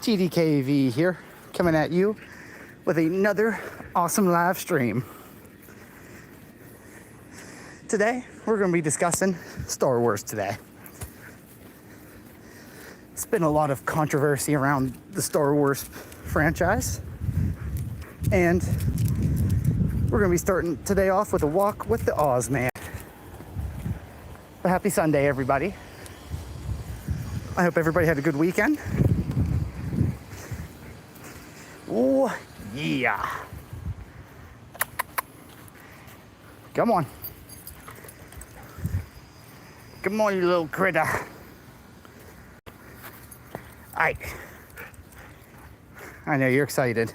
TDKV here, coming at you with another awesome live stream. Today, we're going to be discussing Star Wars today. It's been a lot of controversy around the Star Wars franchise. And we're going to be starting today off with a walk with the Oz Man. But happy Sunday, everybody. I hope everybody had a good weekend. Oh, yeah. Come on. Come on, you little critter. Aight. I know you're excited.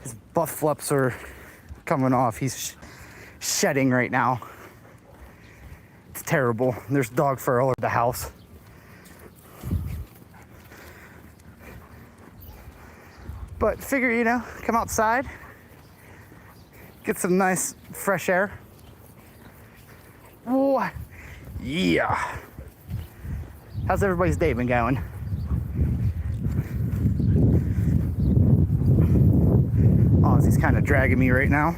His butt flips are coming off. He's shedding right now. It's terrible. There's dog fur all over the house. But figure, you know, come outside, get some nice fresh air. Oh, yeah. How's everybody's day been going? Ozzy's kind of dragging me right now.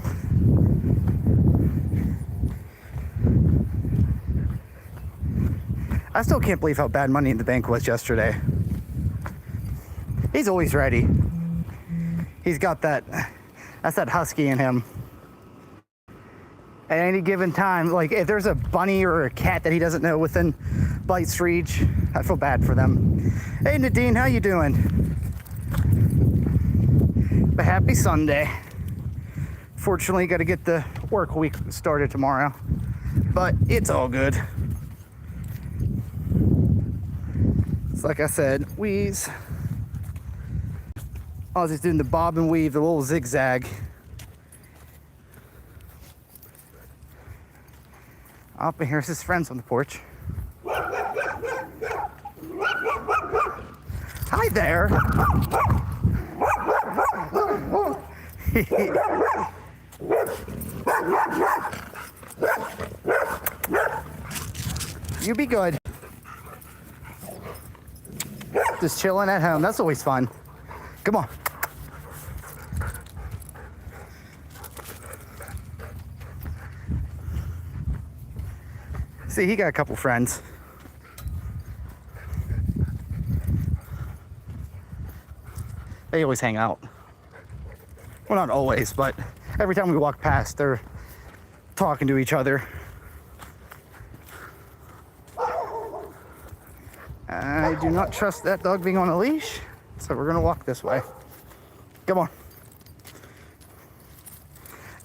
I still can't believe how bad Money in the Bank was yesterday. He's always ready. He's got that's that husky in him. At any given time, like if there's a bunny or a cat that he doesn't know within bite's reach, I feel bad for them. Hey Nadine, how you doing? But happy Sunday. Fortunately, got to get the work week started tomorrow, but it's all good. It's like I said, Ozzy's doing the bob and weave, the little zigzag. Up and here's his friends on the porch. Hi there. You be good. Just chilling at home. That's always fun. Come on. See, he got a couple friends. They always hang out. Well, not always, but every time we walk past, they're talking to each other. I do not trust that dog being on a leash, so we're gonna walk this way. Come on.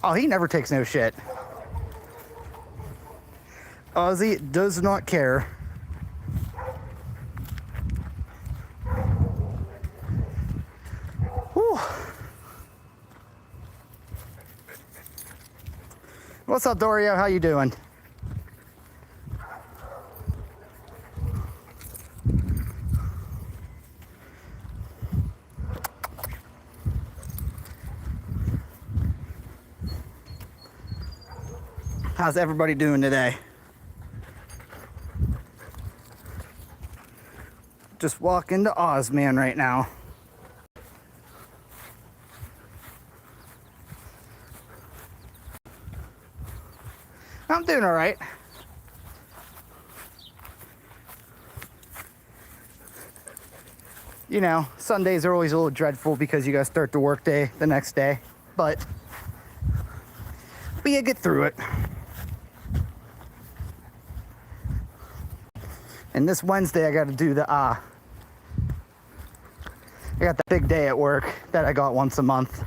Oh, he never takes no shit. Ozzy does not care. Whew. What's up, Dorio? How you doing? How's everybody doing today? Just walking to Ozman right now. I'm doing all right. You know, Sundays are always a little dreadful because you gotta start the work day the next day, but you get through it. And this Wednesday, I got to do I got that big day at work that I got once a month.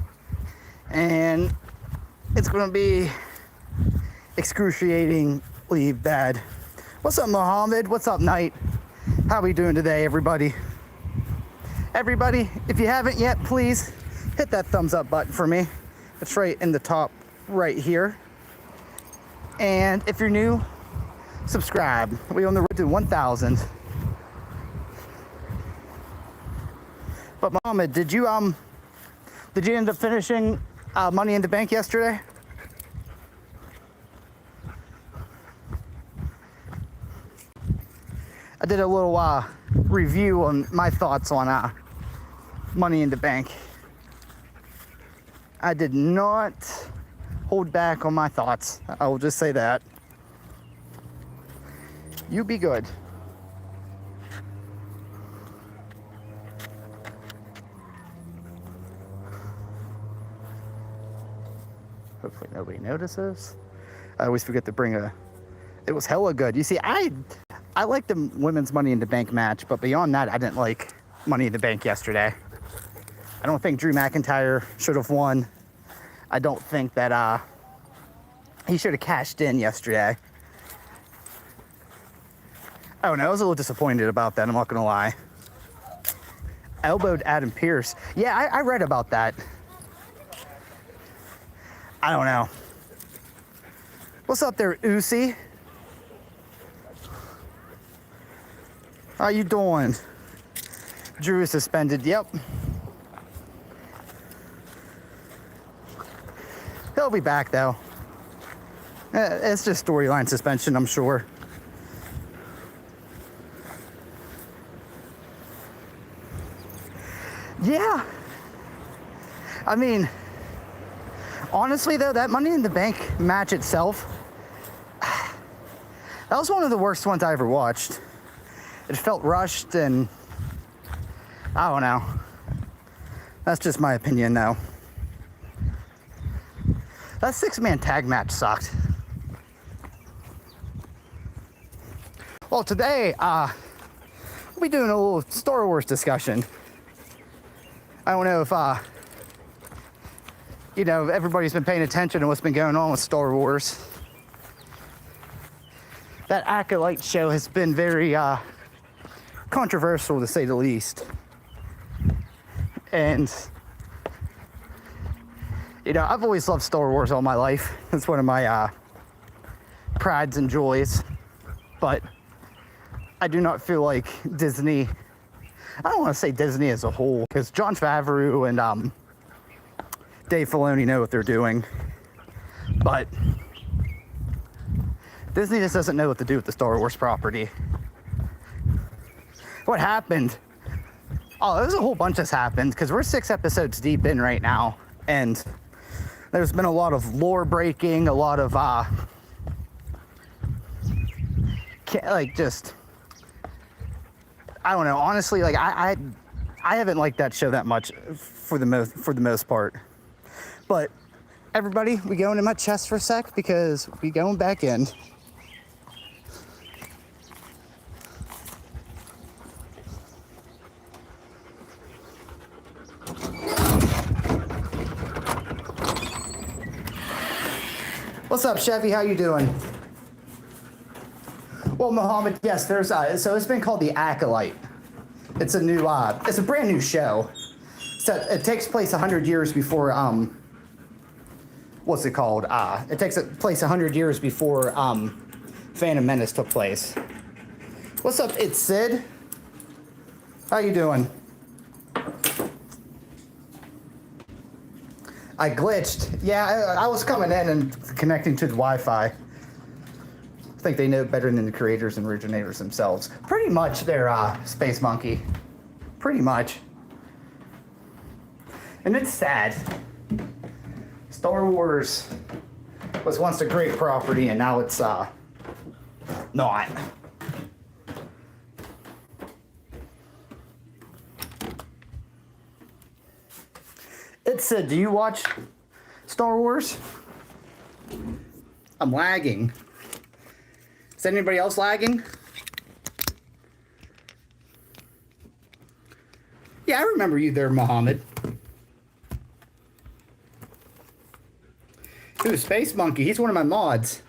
And it's going to be excruciatingly bad. What's up, Mohammed? What's up, Knight? How we doing today, everybody? Everybody, if you haven't yet, please hit that thumbs up button for me. It's right in the top right here. And if you're new, subscribe. We're on the road to 1,000. But Mohammed, did you end up finishing Money in the Bank yesterday? I did a little review on my thoughts on Money in the Bank. I did not hold back on my thoughts. I will just say that. You be good. Hopefully nobody notices. I always forget to bring a... It was hella good. You see, I liked the women's Money in the Bank match, but beyond that, I didn't like Money in the Bank yesterday. I don't think Drew McIntyre should have won. I don't think that he should have cashed in yesterday. I don't know. I was a little disappointed about that. I'm not gonna lie. Elbowed Adam Pearce. Yeah, I read about that. I don't know. What's up there, Uzi? How you doing? Drew is suspended. Yep. He'll be back though. It's just storyline suspension, I'm sure. Yeah. I mean, honestly though, that Money in the Bank match itself, that was one of the worst ones I ever watched. It felt rushed and I don't know. That's just my opinion though. That 6-man tag match sucked. Well, today, we'll be doing a little Star Wars discussion. I don't know if, you know, everybody's been paying attention to what's been going on with Star Wars. That Acolyte show has been very controversial, to say the least. And, you know, I've always loved Star Wars all my life. It's one of my prides and joys. But I do not feel like Disney... I don't want to say Disney as a whole, because Jon Favreau and Dave Filoni know what they're doing. But Disney just doesn't know what to do with the Star Wars property. What happened? Oh, there's a whole bunch that's happened, because we're 6 episodes deep in right now, and there's been a lot of lore breaking, a lot of, like, just... I don't know. Honestly, like I haven't liked that show that much for the most part. But everybody, we go into my chest for a sec because we going back in. What's up, Chevy? How you doing? Well, Muhammad, yes, there's so it's been called The Acolyte. It's a new it's a brand new show. So it takes place 100 years before what's it called? It takes place 100 years before Phantom Menace took place. What's up? It's Sid. How you doing? I glitched. Yeah, I was coming in and connecting to the Wi-Fi. I think they know better than the creators and originators themselves. Pretty much they're Space Monkey. Pretty much. And it's sad. Star Wars was once a great property and now it's not. It said, do you watch Star Wars? I'm lagging. Is anybody else lagging? Yeah, I remember you there, Muhammad. Ooh, Space Monkey. He's one of my mods.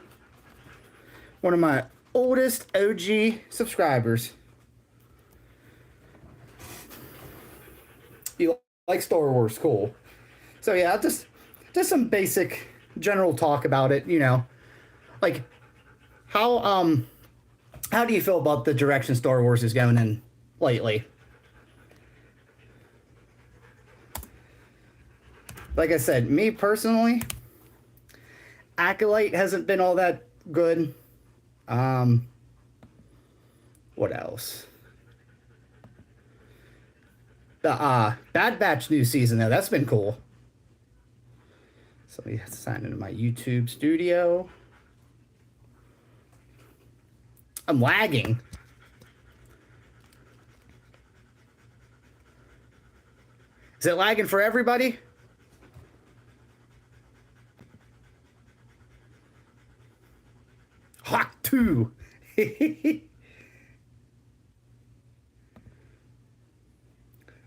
One of my oldest OG subscribers. You like Star Wars? Cool. So yeah, just some basic general talk about it, you know. Like, how do you feel about the direction Star Wars is going in lately? Like I said, me personally, Acolyte hasn't been all that good. What else? The Bad Batch new season though, that's been cool. So let me sign into my YouTube studio. I'm lagging. Is it lagging for everybody? Hawk 2.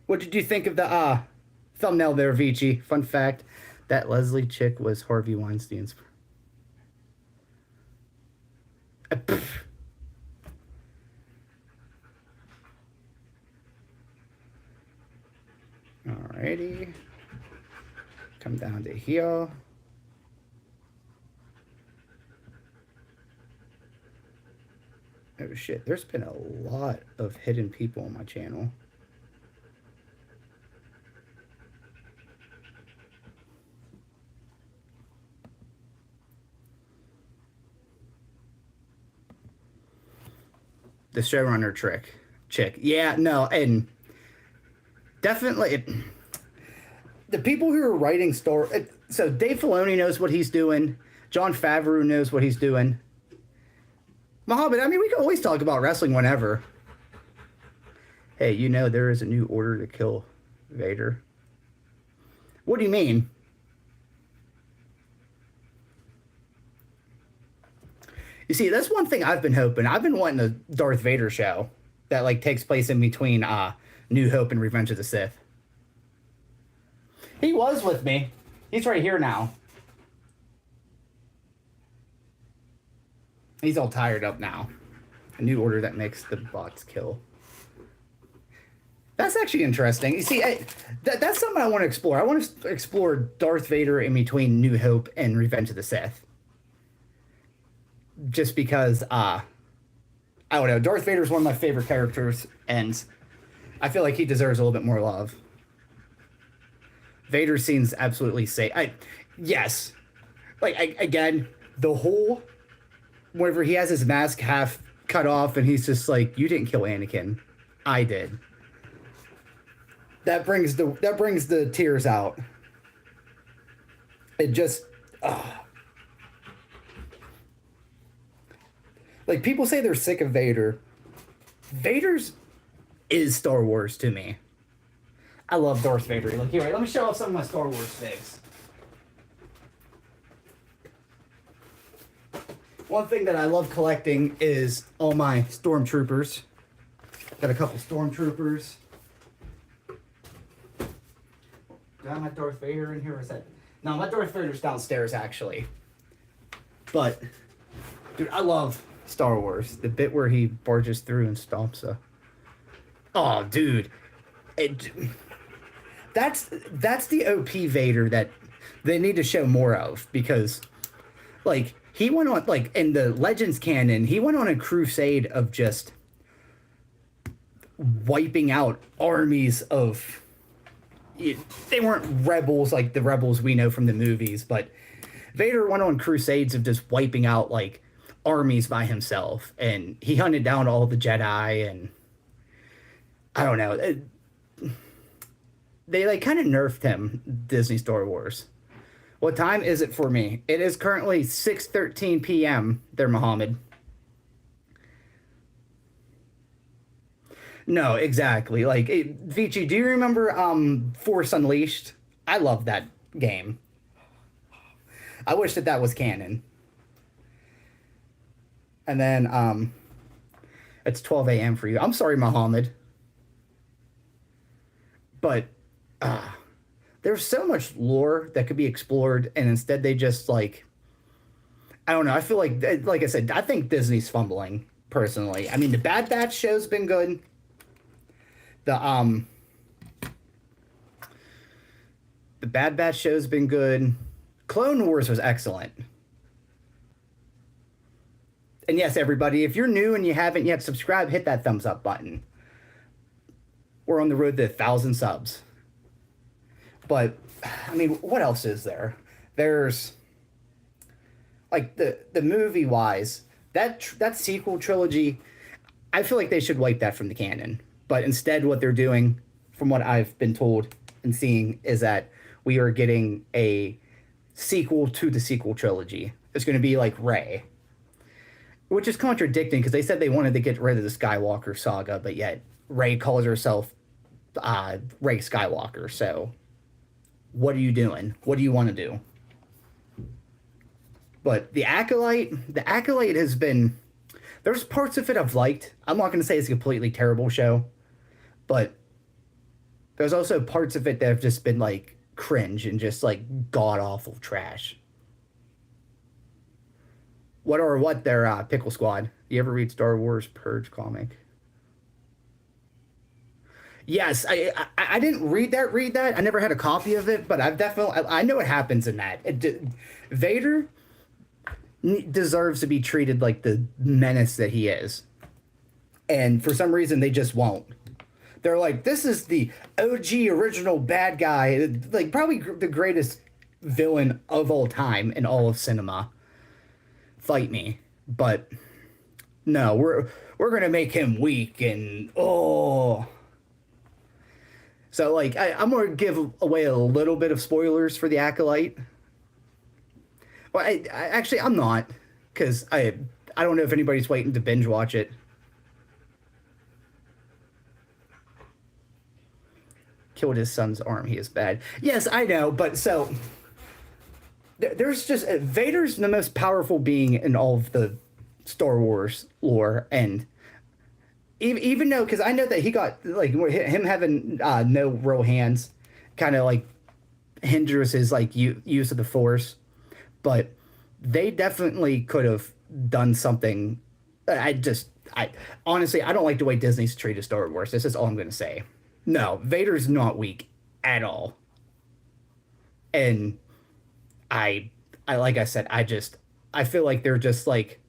What did you think of the thumbnail there, Vici? Fun fact, that Leslie chick was Harvey Weinstein's. Alrighty. Come down to here. Oh shit, there's been a lot of hidden people on my channel. The showrunner chick. Yeah, no, and definitely the people who are writing story. So Dave Filoni knows what he's doing. Jon Favreau knows what he's doing. Muhammad, I mean, we can always talk about wrestling whenever. Hey, you know there is a new order to kill Vader. What do you mean? You see, that's one thing I've been hoping. I've been wanting a Darth Vader show that like takes place in between New Hope and Revenge of the Sith. He was with me. He's right here now. He's all tired up now. A new order that makes the bots kill. That's actually interesting. You see, that's something I want to explore. I want to explore Darth Vader in between New Hope and Revenge of the Sith. Just because, I don't know, Darth Vader is one of my favorite characters, and I feel like he deserves a little bit more love. Vader seems absolutely safe. Yes. Like, again, the whole, whenever he has his mask half cut off, and he's just like, you didn't kill Anakin. I did. That brings the tears out. It just, like, people say they're sick of Vader. Vader's is Star Wars to me. I love Darth Vader. Look here, let me show off some of my Star Wars figs. One thing that I love collecting is all my stormtroopers. Got a couple stormtroopers. Do I have my Darth Vader in here? Or is that? No, my Darth Vader's downstairs actually. But, dude, I love Star Wars. The bit where he barges through and stomps a... Oh, dude. That's the OP Vader that they need to show more of, because, like, he went on, like, in the Legends canon, he went on a crusade of just wiping out armies of... They weren't rebels like the rebels we know from the movies, but Vader went on crusades of just wiping out, like, armies by himself, and he hunted down all the Jedi, and I don't know, they like kind of nerfed him. Disney Star Wars. What time is it for me? It is currently 6:13 p.m. there, Muhammad. No, exactly. Like, Vici, do you remember Force Unleashed? I love that game. I wish that was canon. And then, it's 12 a.m. for you. I'm sorry, Muhammad. But, there's so much lore that could be explored, and instead they just, like... I don't know, I feel like I said, I think Disney's fumbling, personally. I mean, the Bad Batch show's been good. The Bad Batch show's been good. Clone Wars was excellent. And yes, everybody, if you're new and you haven't yet subscribed, hit that thumbs up button. We're on the road to 1,000 subs. But, I mean, what else is there? There's, like, the movie-wise, that sequel trilogy, I feel like they should wipe that from the canon. But instead, what they're doing from what I've been told and seeing, is that we are getting a sequel to the sequel trilogy. It's going to be like Rey, which is contradicting because they said they wanted to get rid of the Skywalker saga, but yet Rey calls herself Rey Skywalker. So, what are you doing? What do you want to do? But the Acolyte has been. There's parts of it I've liked. I'm not going to say it's a completely terrible show, but there's also parts of it that have just been like cringe and just like god awful trash. What their Pickle Squad? You ever read Star Wars Purge comic? Yes, I didn't read that. I never had a copy of it, but I've definitely I know what happens in that. Vader deserves to be treated like the menace that he is, and for some reason they just won't. They're like, this is the OG original bad guy, like probably the greatest villain of all time in all of cinema. Fight me, but no, we're gonna make him weak and oh. So like I'm gonna give away a little bit of spoilers for the Acolyte. Well, actually I'm not, because I don't know if anybody's waiting to binge watch it. Killed his son's arm. He is bad. Yes, I know, but so there's just Vader's the most powerful being in all of the Star Wars lore, and even though, because I know that he got like him having no real hands, kind of like hinders his like use of the Force, but they definitely could have done something. I honestly I don't like the way Disney's treated Star Wars. This is all I'm going to say. No, Vader's not weak at all, and I like I said, I feel like they're just like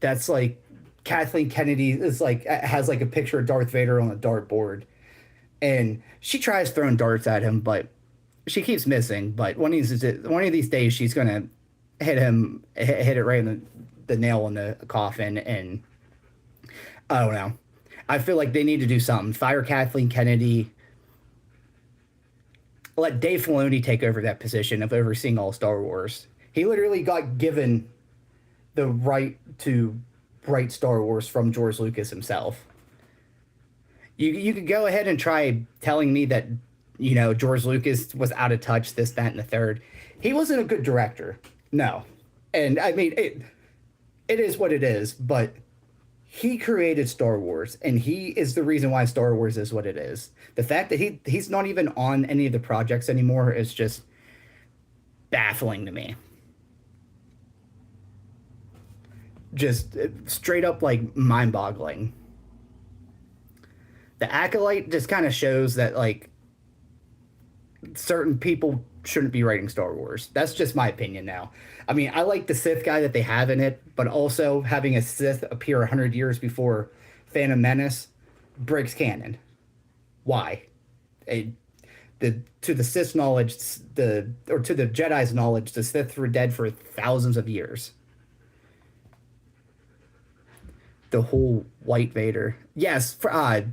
that's like Kathleen Kennedy is like has like a picture of Darth Vader on a dartboard, and she tries throwing darts at him, but she keeps missing. But one of these days, she's gonna hit it right in the nail in the coffin, and I don't know. I feel like they need to do something. Fire Kathleen Kennedy. Let Dave Filoni take over that position of overseeing all Star Wars. He literally got given the right to write Star Wars from George Lucas himself. You could go ahead and try telling me that, George Lucas was out of touch, this, that, and the third. He wasn't a good director. No. And I mean, it is what it is, but he created Star Wars, and he is the reason why Star Wars is what it is. The fact that he's not even on any of the projects anymore is just baffling to me. Just straight up like mind-boggling. The Acolyte just kind of shows that like certain people shouldn't be writing Star Wars. That's just my opinion now. I mean, I like the Sith guy that they have in it, but also having a Sith appear 100 years before Phantom Menace breaks canon. Why? To the Sith's knowledge, to the Jedi's knowledge, the Sith were dead for thousands of years. The whole White Vader. Yes, I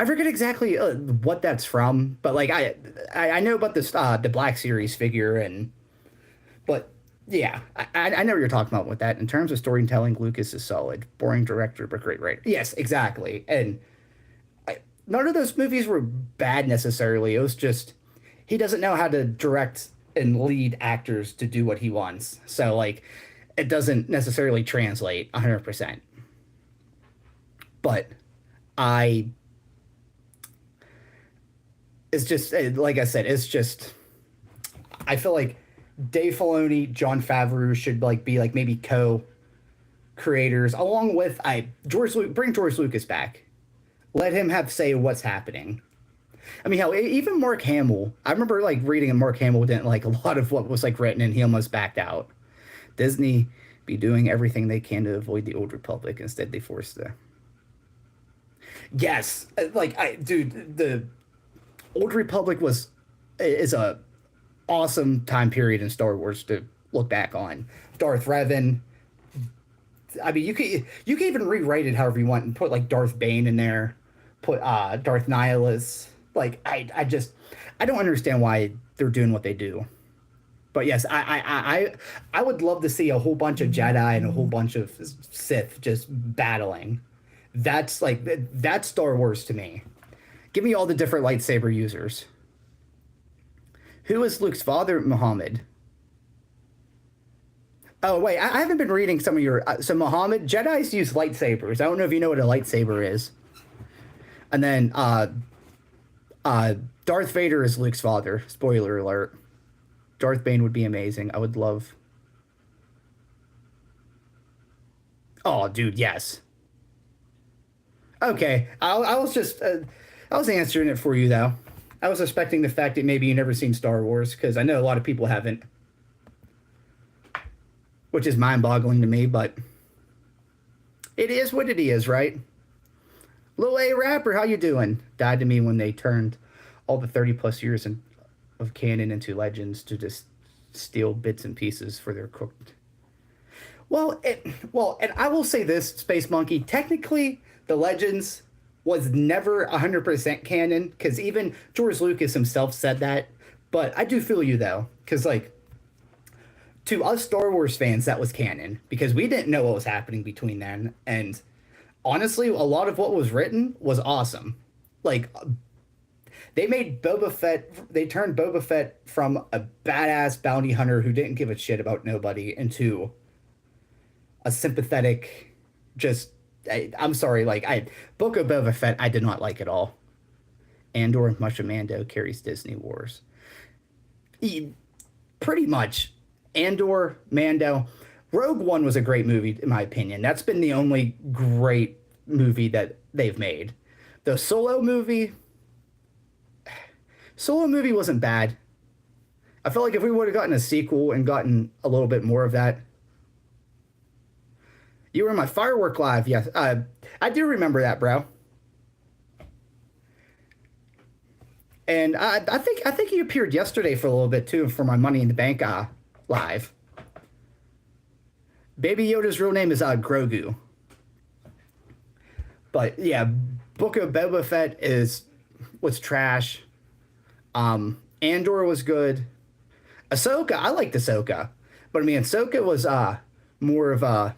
forget exactly what that's from, but like I know about this the Black Series figure, but yeah, I know what you're talking about with that. In terms of storytelling, Lucas is solid. Boring director, but great writer. Yes, exactly. And none of those movies were bad necessarily. It was just he doesn't know how to direct and lead actors to do what he wants. So like it doesn't necessarily translate 100%. But it's just like I said, it's just I feel like Dave Filoni, Jon Favreau should like be like maybe co-creators along with bring George Lucas back. Let him have say what's happening. I mean, hell, even Mark Hamill. I remember like reading, and Mark Hamill didn't like a lot of what was like written, and he almost backed out. Disney be doing everything they can to avoid the Old Republic. Instead, they forced the. Yes, the Old Republic is a awesome time period in Star Wars to look back on. Darth Revan. I mean, you can even rewrite it however you want and put like Darth Bane in there, put Darth Nihilus. Like I don't understand why they're doing what they do. But yes, I would love to see a whole bunch of Jedi and a whole bunch of Sith just battling. That's like that's Star Wars to me. Give me all the different lightsaber users. Who is Luke's father, Muhammad? Oh wait, I haven't been reading some of your. So Muhammad, Jedi's use lightsabers. I don't know if you know what a lightsaber is. And then uh, Darth Vader is Luke's father. Spoiler alert. Darth Bane would be amazing. I would love. Oh, dude, yes. Okay, I was just I was answering it for you though. I was expecting the fact that maybe you never seen Star Wars because I know a lot of people haven't, which is mind-boggling to me. But it is what it is, right? Lil A rapper, how you doing? Died to me when they turned all the 30 plus years of canon into legends to just steal bits and pieces for their cooked. And I will say this, Space Monkey. Technically, the Legends was never 100% canon because even George Lucas himself said that. But I do feel you though, because like to us Star Wars fans, that was canon because we didn't know what was happening between then. And honestly, a lot of what was written was awesome. Like they made Boba Fett, they turned Boba Fett from a badass bounty hunter who didn't give a shit about nobody into a sympathetic, just I'm sorry, like Book of Boba Fett, I did not like at all. Andor much of Mando carries Disney Wars. Pretty much, Andor, Mando, Rogue One was a great movie in my opinion. That's been the only great movie that they've made. The Solo movie wasn't bad. I feel like if we would have gotten a sequel and gotten a little bit more of that. You were in my firework live, yes. I do remember that, bro. And I think you appeared yesterday for a little bit too for my Money in the Bank live. Baby Yoda's real name is Grogu. But yeah, Book of Boba Fett was trash. Andor was good. Ahsoka, I liked Ahsoka, but I mean Ahsoka was more of a.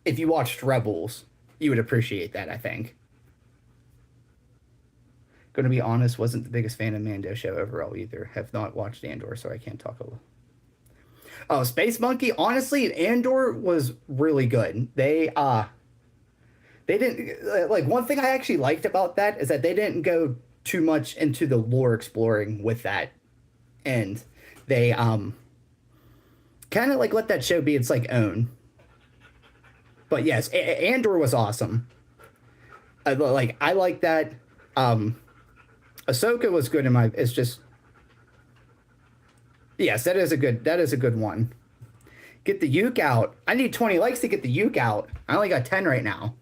If you watched Rebels, you would appreciate that, I think. Going to be honest, wasn't the biggest fan of Mando show overall either. Have not watched Andor, so I can't talk a little. Oh, Space Monkey, honestly, Andor was really good. They didn't like one thing I actually liked about that is that they didn't go too much into the lore exploring with that. And they kind of like let that show be its like own. But yes, Andor was awesome. I like that. Ahsoka was good in my. It's just. Yes, that is a good one. Get the uke out. I need 20 likes to get the uke out. I only got 10 right now.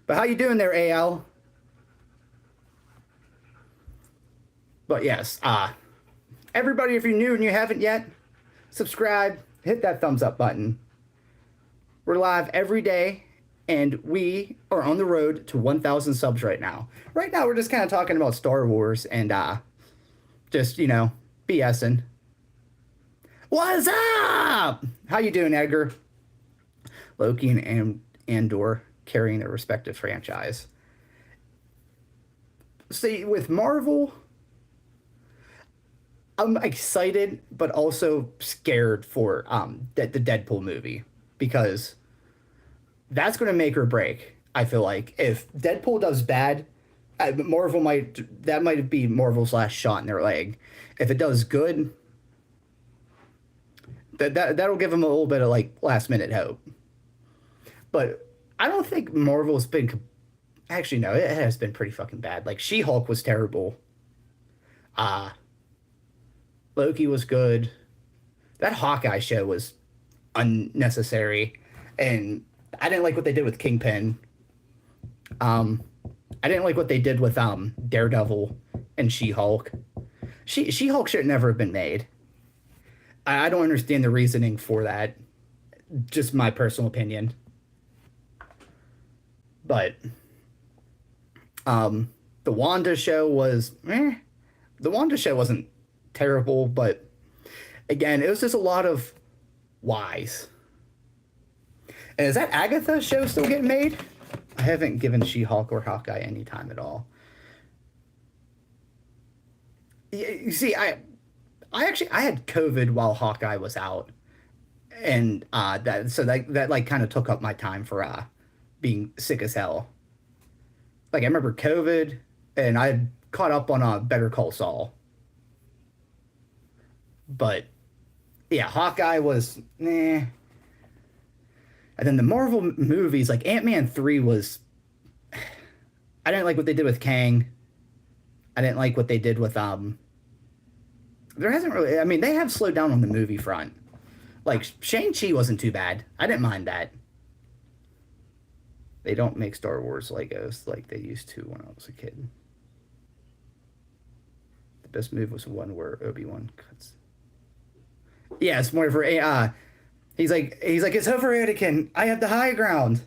But how you doing there, AL? But yes, everybody, if you're new and you haven't yet, subscribe, hit that thumbs up button. We're live every day, and we are on the road to 1,000 subs right now. Right now, we're just kind of talking about Star Wars and just, BSing. What's up? How you doing, Edgar? Loki and Andor carrying their respective franchise. See, with Marvel, I'm excited, but also scared for the Deadpool movie because that's going to make or break. I feel like if Deadpool does bad, Marvel might be Marvel's last shot in their leg. If it does good, that'll give them a little bit of like last minute hope. But I don't think Marvel's been. Actually, no, it has been pretty fucking bad. Like She-Hulk was terrible. Loki was good. That Hawkeye show was unnecessary, and I didn't like what they did with Kingpin. I didn't like what they did with Daredevil and She-Hulk. She-Hulk should never have been made. I don't understand the reasoning for that. Just my personal opinion. But The Wanda show was the Wanda show wasn't terrible, but again, it was just a lot of whys. And is that Agatha show still getting made? I haven't given She-Hulk or Hawkeye any time at all. You see, I had COVID while Hawkeye was out, and that like kind of took up my time for being sick as hell. Like I remember COVID, and I had caught up on Better Call Saul, but yeah, Hawkeye was nah. And then the Marvel movies, like Ant-Man 3 was. I didn't like what they did with Kang. I didn't like what they did with There hasn't really. I mean, they have slowed down on the movie front. Like Shang-Chi wasn't too bad. I didn't mind that. They don't make Star Wars Legos like they used to when I was a kid. The best move was one where Obi-Wan cuts. Yeah, it's more for he's like it's over, Anakin. I have the high ground.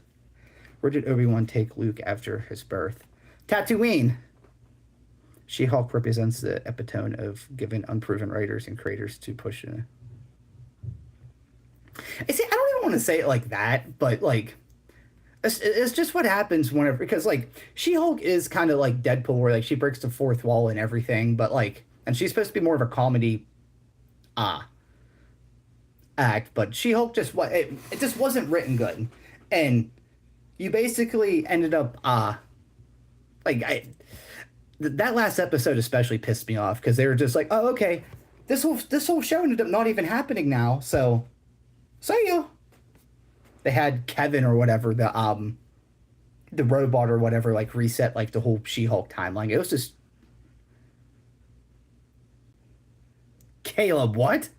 Where did Obi-Wan take Luke after his birth? Tatooine. She-Hulk represents the epitome of giving unproven writers and creators to push in. I see. I don't even want to say it like that, but like, it's just what happens whenever, because like She-Hulk is kind of like Deadpool, where like she breaks the fourth wall and everything, but like, and she's supposed to be more of a comedy, act, but She-Hulk just what it just wasn't written good, and you basically ended up like that last episode especially pissed me off because they were just like, oh, okay, this whole show ended up not even happening now, so see ya. They had Kevin or whatever, the robot or whatever, like reset like the whole She-Hulk timeline. It was just Caleb, what?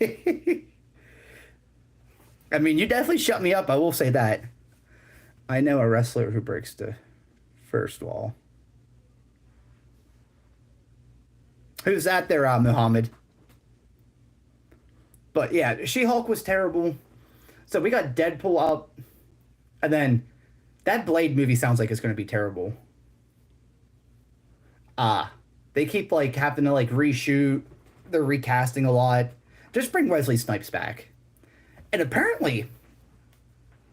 I mean, you definitely shut me up, I will say that. I know a wrestler who breaks the first wall. Who's that there, Muhammad? But yeah, She-Hulk was terrible. So we got Deadpool up, and then that Blade movie sounds like it's going to be terrible. They keep like having to like reshoot. They're recasting a lot. Just bring Wesley Snipes back. And apparently,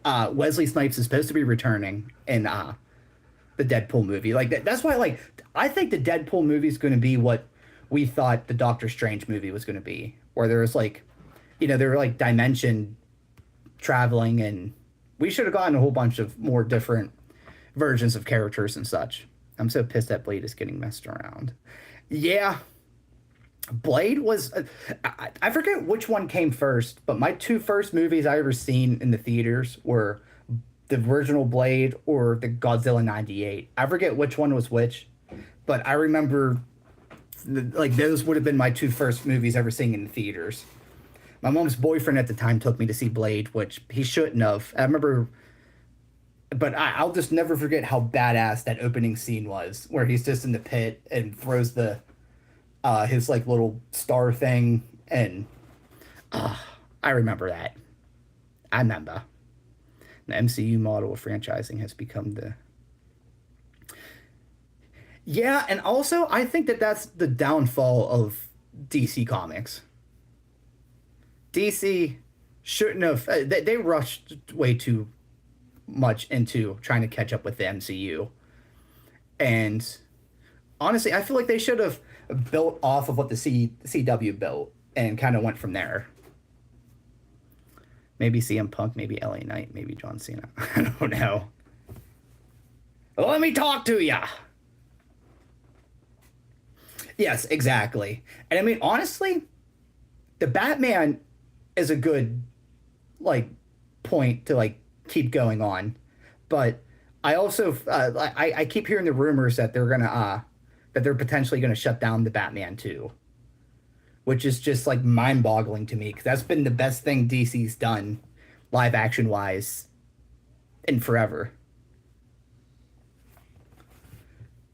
Wesley Snipes is supposed to be returning in the Deadpool movie. Like that's why like I think the Deadpool movie is going to be what we thought the Doctor Strange movie was going to be, where there was like, there were like dimension traveling, and we should have gotten a whole bunch of more different versions of characters and such. I'm so pissed that Blade is getting messed around. Yeah, Blade was. I forget which one came first, but my two first movies I ever seen in the theaters were the original Blade or the Godzilla '98. I forget which one was which, but I remember like those would have been my two first movies ever seen in the theaters. My mom's boyfriend at the time took me to see Blade, which he shouldn't have. I remember, but I'll just never forget how badass that opening scene was, where he's just in the pit and throws the his like little star thing, and I remember that. I remember. The MCU model of franchising has become the. Yeah, and also I think that that's the downfall of DC Comics. DC shouldn't have. They rushed way too much into trying to catch up with the MCU. And honestly, I feel like they should have built off of what the CW built and kind of went from there. Maybe CM Punk, maybe LA Knight, maybe John Cena. I don't know. Let me talk to ya. Yes, exactly. And I mean, honestly, the Batman is a good, like, point to, like, keep going on. But I also, I keep hearing the rumors that they're potentially gonna shut down the Batman too. Which is just, like, mind-boggling to me, because that's been the best thing DC's done, live action-wise, in forever.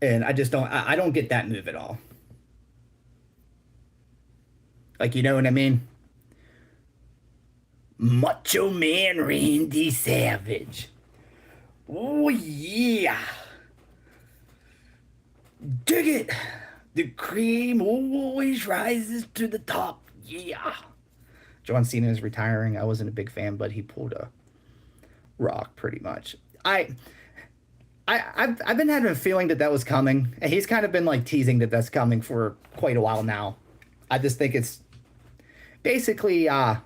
And I just I don't get that move at all. Like, you know what I mean? Macho Man Randy Savage. Oh, yeah. Dig it! The cream always rises to the top. Yeah. John Cena is retiring. I wasn't a big fan, but he pulled a Rock pretty much. I've been having a feeling that that was coming. And he's kind of been like teasing that that's coming for quite a while now. I just think it's basically I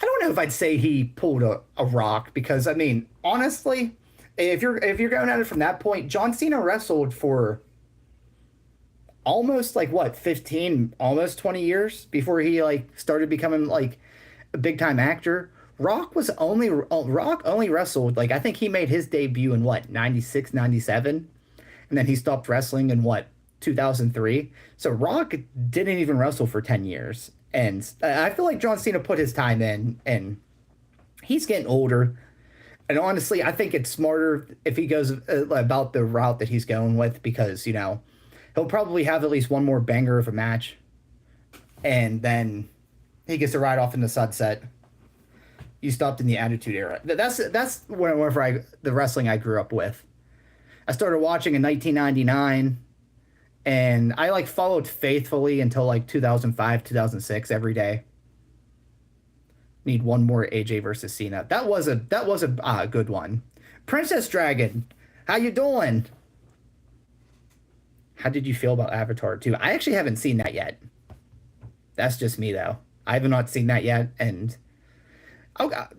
don't know if I'd say he pulled a Rock because I mean honestly, if you're going at it from that point, John Cena wrestled for almost like what 15 almost 20 years before he like started becoming like a big time actor. Rock only wrestled like I think he made his debut in what 96, 97, and then he stopped wrestling in what 2003. So Rock didn't even wrestle for 10 years. And I feel like John Cena put his time in and he's getting older. And honestly, I think it's smarter if he goes about the route that he's going with because, he'll probably have at least one more banger of a match and then he gets to ride off in the sunset. You stopped in the Attitude Era. That's whenever the wrestling I grew up with. I started watching in 1999 and I like followed faithfully until like 2005, 2006 every day. Need one more AJ versus Cena. That was a good one. Princess Dragon, how you doing? How did you feel about Avatar 2? I actually haven't seen that yet. That's just me though. I have not seen that yet, and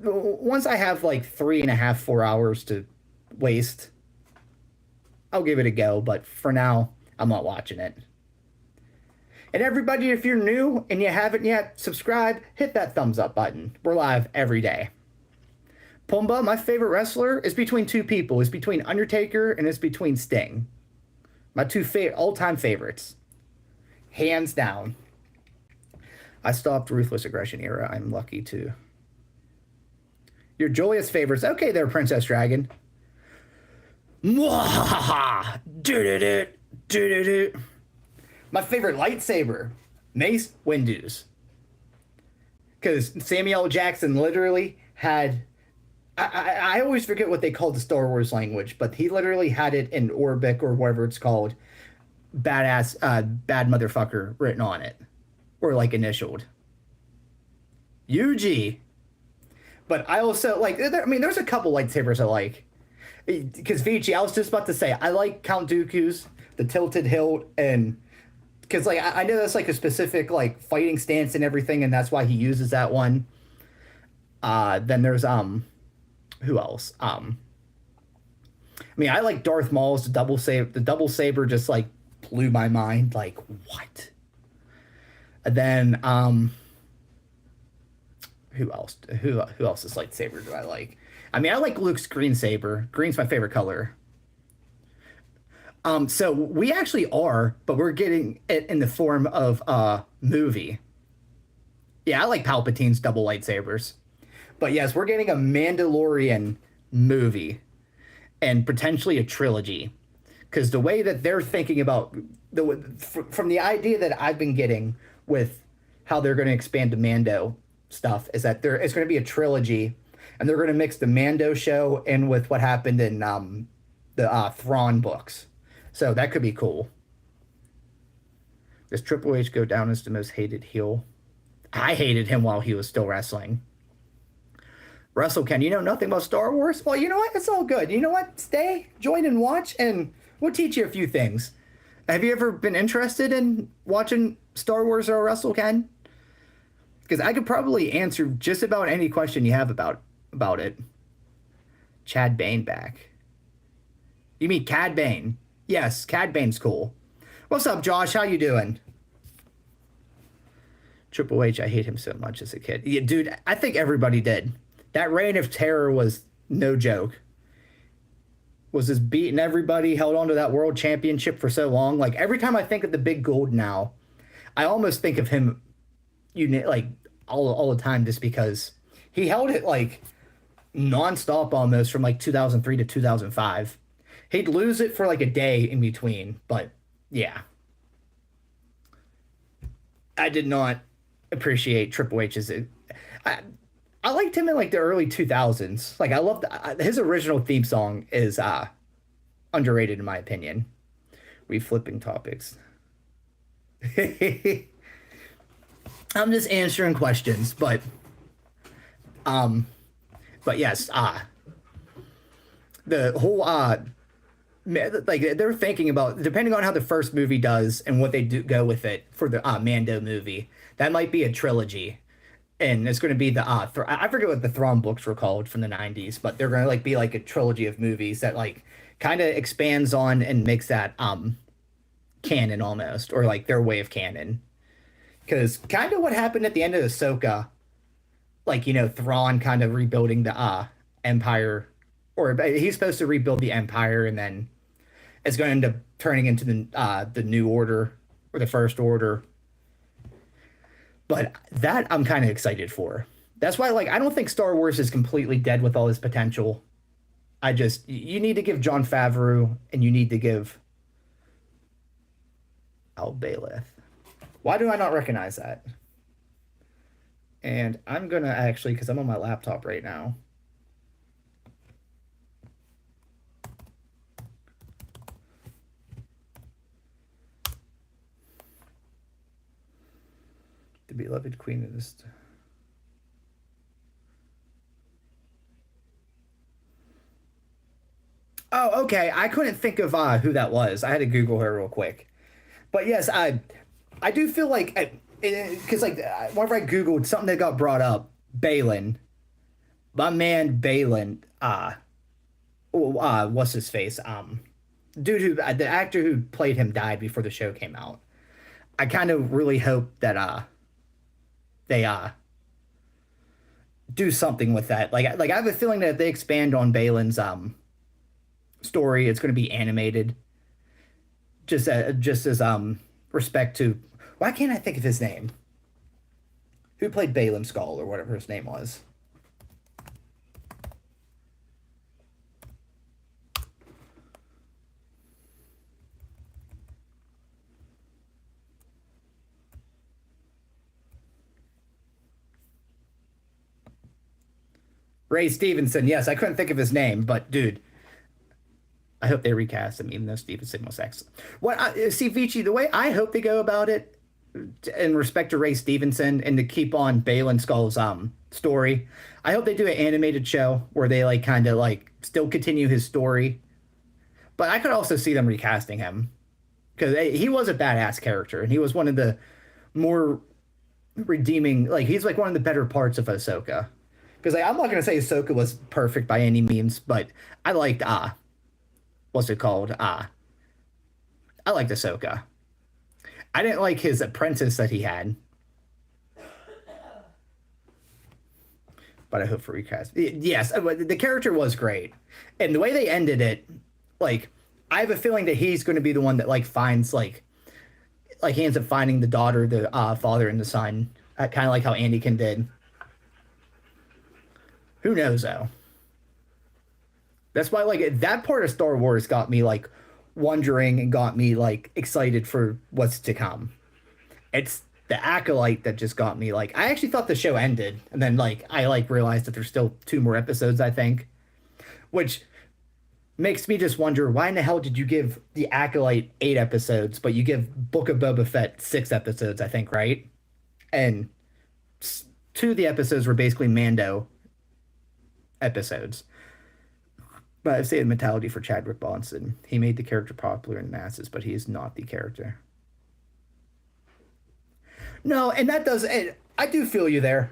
once I have like 3.5, 4 hours to waste, I'll give it a go. But for now, I'm not watching it. And everybody, if you're new and you haven't yet, subscribe, hit that thumbs up button. We're live every day. Pumba, my favorite wrestler, is between two people. It's between Undertaker and it's between Sting. My two all-time favorites. Hands down. I stopped Ruthless Aggression Era. I'm lucky to. Your joyous favorites. Okay there, Princess Dragon. Mwahaha! Do-do-do! Do-do-do! My favorite lightsaber, Mace Windu's. Because Samuel L. Jackson literally had. I always forget what they called the Star Wars language, but he literally had it in Orbic or whatever it's called, badass, bad motherfucker written on it, or like initialed. UG. But I also like. I mean, there's a couple lightsabers I like. Because Vici, I was just about to say I like Count Dooku's, the tilted hilt, and because like I know that's like a specific like fighting stance and everything, and that's why he uses that one. Then there's who else? I mean, I like Darth Maul's double saber. The double saber just like blew my mind. Like what? And then who else? Who else's lightsaber do I like? I mean, I like Luke's green saber. Green's my favorite color. So we actually are, but we're getting it in the form of a movie. Yeah, I like Palpatine's double lightsabers. But yes, we're getting a Mandalorian movie and potentially a trilogy. Because the way that they're thinking about from the idea that I've been getting with how they're going to expand the Mando stuff is that it's going to be a trilogy, and they're going to mix the Mando show in with what happened in the Thrawn books. So that could be cool. Does Triple H go down as the most hated heel? I hated him while he was still wrestling. Russell, Ken, you know nothing about Star Wars? Well, you know what? It's all good. You know what? Stay, join, and watch, and we'll teach you a few things. Have you ever been interested in watching Star Wars or Russell, Ken? Because I could probably answer just about any question you have about it. Chad Bane back. You mean Cad Bane? Yes, Cad Bane's cool. What's up, Josh? How you doing? Triple H, I hate him so much as a kid. Yeah, dude, I think everybody did. That reign of terror was no joke. Was just beating everybody, held on to that world championship for so long. Like every time I think of the big gold now, I almost think of him like all the time just because he held it like nonstop almost from like 2003 to 2005. He'd lose it for like a day in between, but yeah. I did not appreciate Triple H's. I liked him in like the early 2000s. Like I loved his original theme song is underrated in my opinion. We flipping topics. I'm just answering questions, um, but yes, the whole like they're thinking about depending on how the first movie does and what they do go with it for the Mando movie. That might be a trilogy, and it's going to be the I forget what the Thrawn books were called from the '90s, but they're going to like be like a trilogy of movies that like kind of expands on and makes that canon almost, or like their way of canon. Because kind of what happened at the end of Ahsoka, like Thrawn kind of rebuilding the Empire, or he's supposed to rebuild the Empire, and then it's going to end up turning into the New Order or the First Order. But that I'm kind of excited for. That's why, like, I don't think Star Wars is completely dead with all his potential. I just you need to give Jon Favreau and you need to give Al Baileth. Why do I not recognize that? And I'm gonna actually, because I'm on my laptop right now. The beloved queen of this. Oh, okay. I couldn't think of who that was. I had to Google her real quick. But yes, I do feel like because like whenever I googled something that got brought up, Balin, my man Balin, what's his face, dude who the actor who played him died before the show came out. I kind of really hope that they do something with that. Like I have a feeling that if they expand on Balin's story, it's going to be animated. Just as respect to why can't I think of his name? Who played Balaam Skull or whatever his name was? Ray Stevenson. Yes, I couldn't think of his name, but dude, I hope they recast him, even though Stevenson was excellent. What see, Vici, the way I hope they go about it, in respect to Ray Stevenson, and to keep on Balin Skull's story, I hope they do an animated show where they like kind of like still continue his story. But I could also see them recasting him because he was a badass character, and he was one of the more redeeming. Like he's like one of the better parts of Ahsoka. Because like, I'm not gonna say Ahsoka was perfect by any means, but I liked what's it called? I liked Ahsoka. I didn't like his apprentice that he had, but I hope for recast. Yes, the character was great, and the way they ended it, like I have a feeling that he's going to be the one that like finds like he ends up finding the daughter, the father, and the son, kind of like how Anakin did. Who knows though? That's why like that part of Star Wars got me like wondering and got me like excited for what's to come. It's the Acolyte that just got me like I actually thought the show ended and then like I like realized that there's still two more episodes I think, which makes me just wonder why in the hell did you give the Acolyte 8 episodes but you give Book of Boba Fett 6 episodes I think, right? And two of the episodes were basically Mando episodes. But I say the mentality for Chadwick Boseman. He made the character popular in the masses, but he is not the character. No, and that does. I do feel you there,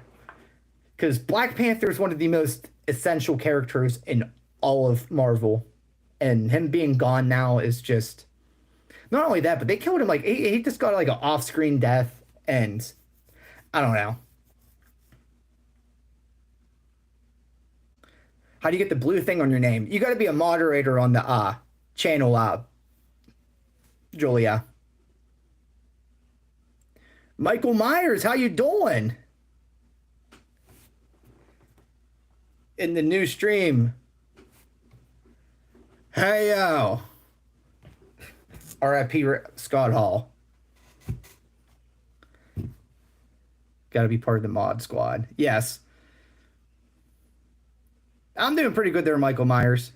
because Black Panther is one of the most essential characters in all of Marvel, and him being gone now is just not only that, but they killed him like he just got like an off-screen death, and I don't know. How do you get the blue thing on your name? You got to be a moderator on the channel, Julia. Michael Myers, how you doing? In the new stream. Hey yo. R.I.P. Scott Hall. Got to be part of the mod squad. Yes. I'm doing pretty good there, Michael Myers.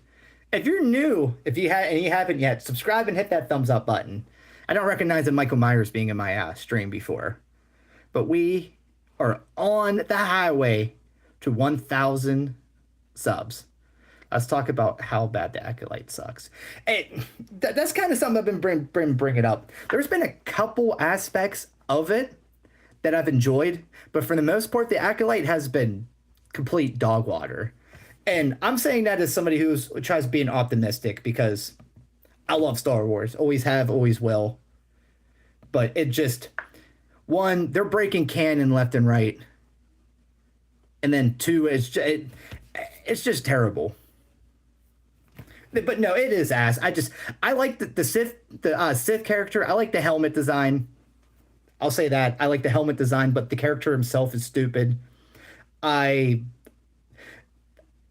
If you're new, if you and you haven't yet, subscribe and hit that thumbs up button. I don't recognize the Michael Myers being in my stream before, but we are on the highway to 1,000 subs. Let's talk about how bad the Acolyte sucks. That's kind of something I've been bringing up. There's been a couple aspects of it that I've enjoyed, but for the most part, the Acolyte has been complete dog water. And I'm saying that as somebody who tries to be an optimistic because I love Star Wars, always have, always will. But it just, one, they're breaking canon left and right, and then two, it's just terrible. But no, it is ass. I like the Sith character. I like the helmet design. I'll say that I like the helmet design, but the character himself is stupid. I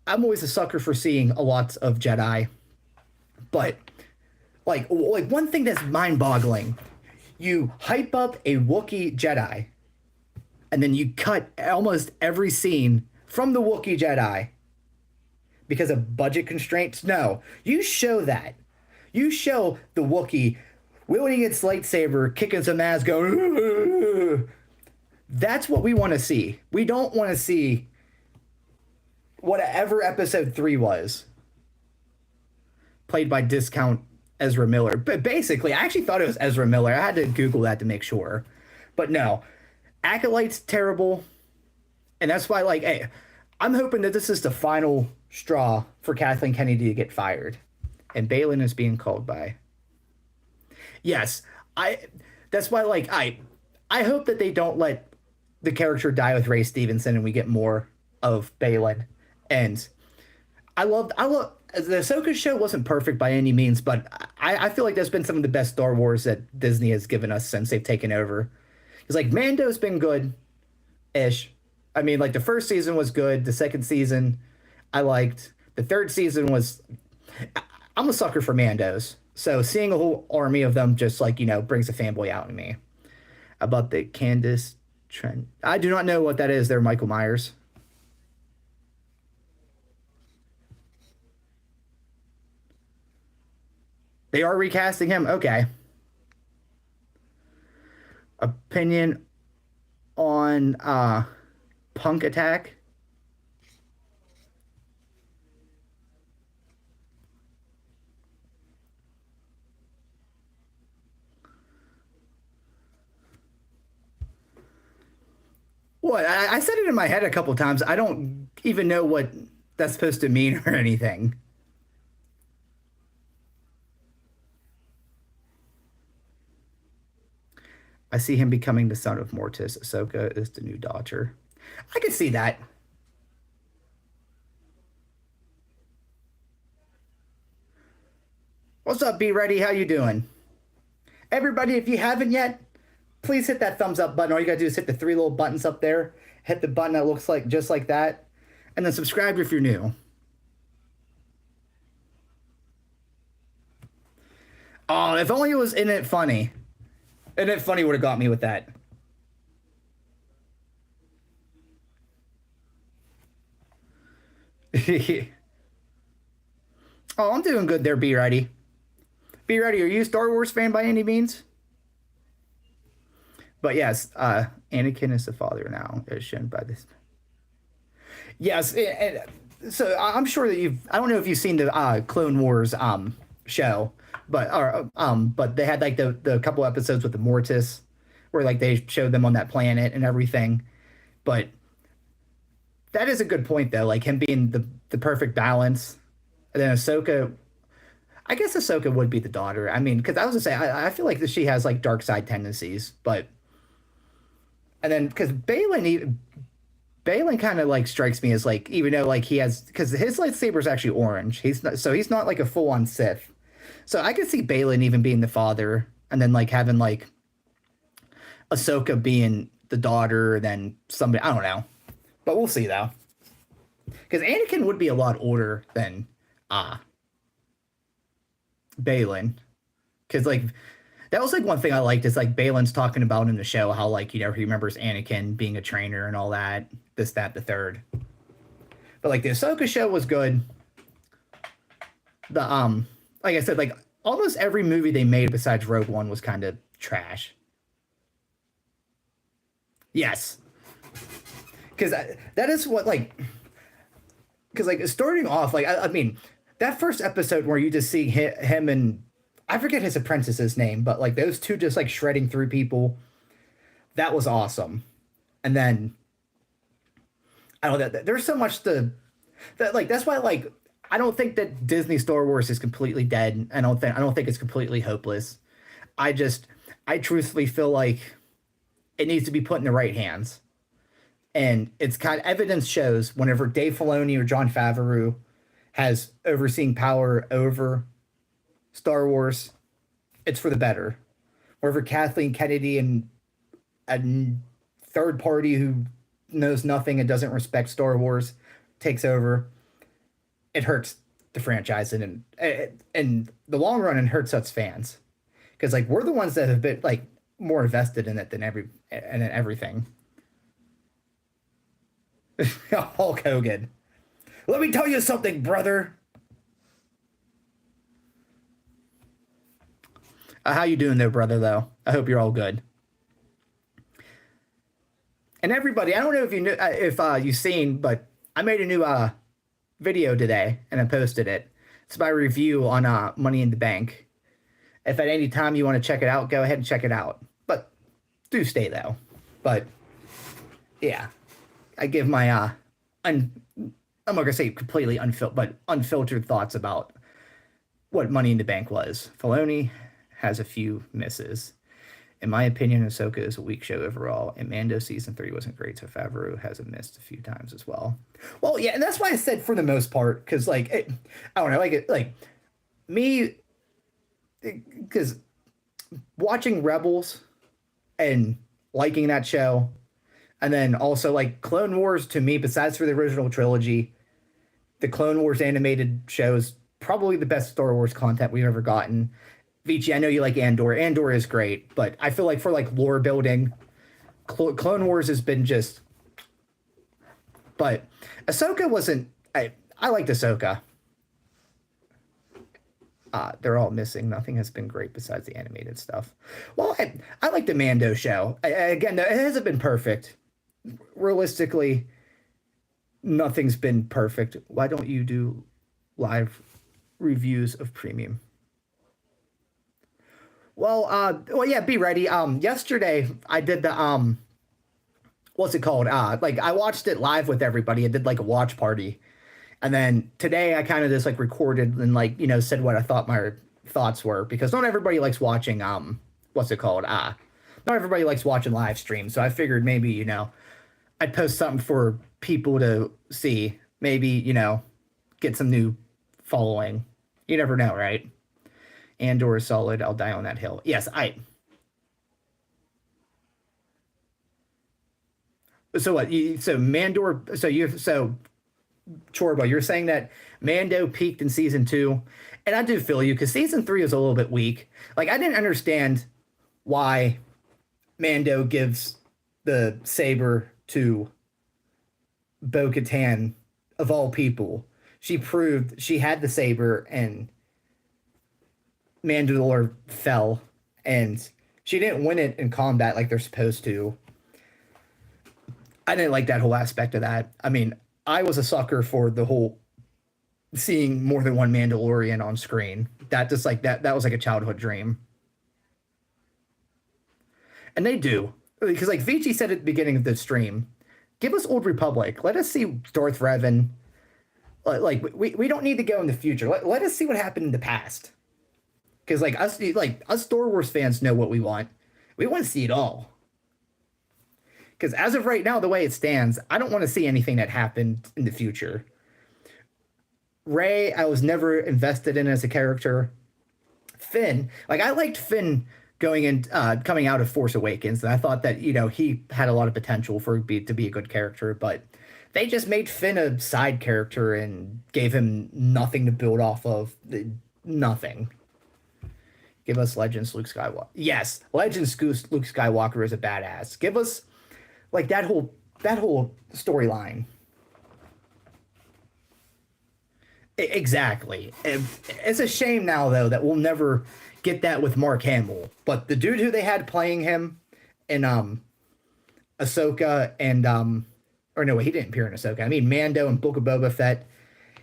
I'm always a sucker for seeing a lot of Jedi, but like one thing that's mind-boggling, you hype up a Wookiee Jedi, and then you cut almost every scene from the Wookiee Jedi because of budget constraints. No, you show that. You show the Wookiee wielding its lightsaber, kicking some ass, going. "Ugh." That's what we want to see. We don't want to see whatever episode 3 was, played by discount Ezra Miller. But basically, I actually thought it was Ezra Miller. I had to Google that to make sure. But no, Acolyte's terrible. And that's why, like, hey, I'm hoping that this is the final straw for Kathleen Kennedy to get fired. And Balin is being called by. Yes, that's why, like, I hope that they don't let the character die with Ray Stevenson and we get more of Balin. And I love the Ahsoka show wasn't perfect by any means, but I feel like there's been some of the best Star Wars that Disney has given us since they've taken over. It's like Mando's been good-ish. I mean, like the first season was good. The second season I liked. The third season was... I'm a sucker for Mandos. So seeing a whole army of them just like, brings a fanboy out in me. About the Candace Trent. I do not know what that is there, Michael Myers. They are recasting him? Okay. Opinion on Punk Attack? What? I said it in my head a couple times. I don't even know what that's supposed to mean or anything. I see him becoming the son of Mortis. Ahsoka is the new daughter. I can see that. What's up, Be Ready? How you doing? Everybody, if you haven't yet, please hit that thumbs up button. All you gotta do is hit the 3 little buttons up there. Hit the button that looks like just like that. And then subscribe if you're new. Oh, if only it was In It Funny. In It Funny would have got me with that. Oh, I'm doing good there, Be Ready. Be Ready, are you a Star Wars fan by any means? But yes, Anakin is the father now, as shown by this. Yes, and so I'm sure that I don't know if you've seen the Clone Wars show, but they had like the couple episodes with the Mortis, where like they showed them on that planet and everything. But that is a good point though, like him being the perfect balance, and then Ahsoka. I guess Ahsoka would be the daughter. I mean, because I was gonna say I feel like that she has like dark side tendencies, but. And then, because Balin kind of like strikes me as like, even though like he has, because his lightsaber is actually orange. He's not like a full on Sith. So I could see Balin even being the father, and then like having like Ahsoka being the daughter, and then somebody, I don't know, but we'll see though. Because Anakin would be a lot older than Balin, because like. That was like one thing I liked is like Balin's talking about in the show how like he remembers Anakin being a trainer and all that, this, that, the third. But like the Ahsoka show was good. The like I said, like almost every movie they made besides Rogue One was kind of trash. Yes, because that is what like because like starting off like I mean that first episode where you just see him and I forget his apprentice's name, but like those two just like shredding through people, that was awesome. And then I don't know. There's so much to that like that's why like I don't think that Disney Star Wars is completely dead. I don't think it's completely hopeless. I just I truthfully feel like it needs to be put in the right hands. And it's kind of evidence shows whenever Dave Filoni or John Favreau has overseeing power over Star Wars, it's for the better. Wherever Kathleen Kennedy and a third party who knows nothing and doesn't respect Star Wars takes over, it hurts the franchise and in the long run it hurts us fans because like we're the ones that have been like more invested in it than everything. Hulk Hogan. Let me tell you something, brother. How you doing there, brother? Though I hope you're all good. And everybody, I don't know if you knew if you've seen, but I made a new video today and I posted it. It's my review on Money in the Bank. If at any time you want to check it out, go ahead and check it out. But do stay though. But yeah, I give my I'm not gonna say completely unfiltered thoughts about what Money in the Bank was. Filoni has a few misses. In my opinion, Ahsoka is a weak show overall, and Mando season 3 wasn't great, so Favreau has missed a few times as well. Well, yeah, and that's why I said for the most part, because like I don't know, like me, because watching Rebels and liking that show, and then also like Clone Wars to me, besides for the original trilogy, the Clone Wars animated show is probably the best Star Wars content we've ever gotten. Vici, I know you like Andor. Andor is great, but I feel like for like lore building, Clone Wars has been just. But Ahsoka wasn't. I liked Ahsoka. They're all missing. Nothing has been great besides the animated stuff. Well, I like the Mando show. Again, it hasn't been perfect. Realistically, nothing's been perfect. Why don't you do live reviews of premium? Well, yeah, be ready. Yesterday I did the what's it called? Like I watched it live with everybody. I did like a watch party, and then today I kind of just like recorded and like said what I thought my thoughts were because not everybody likes watching what's it called? Not everybody likes watching live streams. So I figured maybe I'd post something for people to see. Maybe get some new following. You never know, right? Andor is solid. I'll die on that hill. Yes, So what? So Mandor. So Chorba, you're saying that Mando peaked in season 2, and I do feel you because season 3 is a little bit weak. Like I didn't understand why Mando gives the saber to Bo-Katan of all people. She proved she had the saber and Mandalore fell, and she didn't win it in combat like they're supposed to. I didn't like that whole aspect of that. I mean, I was a sucker for the whole seeing more than one Mandalorian on screen. That just like that was like a childhood dream. And they do. Because like Vici said at the beginning of the stream, give us Old Republic. Let us see Darth Revan. Like we don't need to go in the future. Let us see what happened in the past. Because us Star Wars fans know what we want. We want to see it all. Because as of right now, the way it stands, I don't want to see anything that happened in the future. Rey, I was never invested in as a character. Finn, like I liked Finn coming out of Force Awakens, and I thought that he had a lot of potential to be a good character, but they just made Finn a side character and gave him nothing to build off of. Nothing. Give us Legends Luke Skywalker. Yes, Legends Luke Skywalker is a badass. Give us like that whole storyline. Exactly. It's a shame now though that we'll never get that with Mark Hamill. But the dude who they had playing him in Ahsoka and or no, wait, he didn't appear in Ahsoka. I mean Mando and Book of Boba Fett.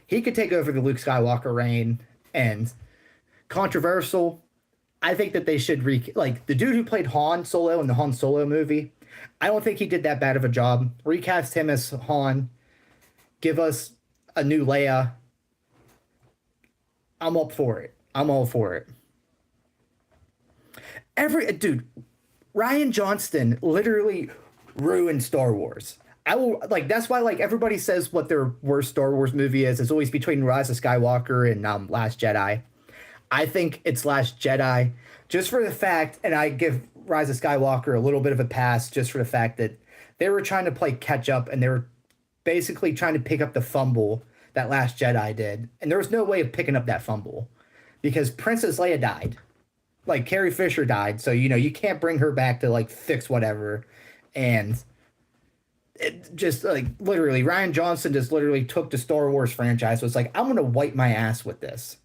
He could take over the Luke Skywalker reign. And controversial, I think that they should like the dude who played Han Solo in the Han Solo movie. I don't think he did that bad of a job. Recast him as Han. Give us a new Leia. I'm up for it. I'm all for it. Every dude, Ryan Johnston literally ruined Star Wars. I will like that's why like everybody says what their worst Star Wars movie is. It's always between Rise of Skywalker and Last Jedi. I think it's Last Jedi, just for the fact, and I give Rise of Skywalker a little bit of a pass just for the fact that they were trying to play catch up and they were basically trying to pick up the fumble that Last Jedi did, and there was no way of picking up that fumble because Princess Leia died, like Carrie Fisher died, so you know you can't bring her back to like fix whatever, and it just like literally Ryan Johnson just literally took the Star Wars franchise. So it's like I'm gonna wipe my ass with this.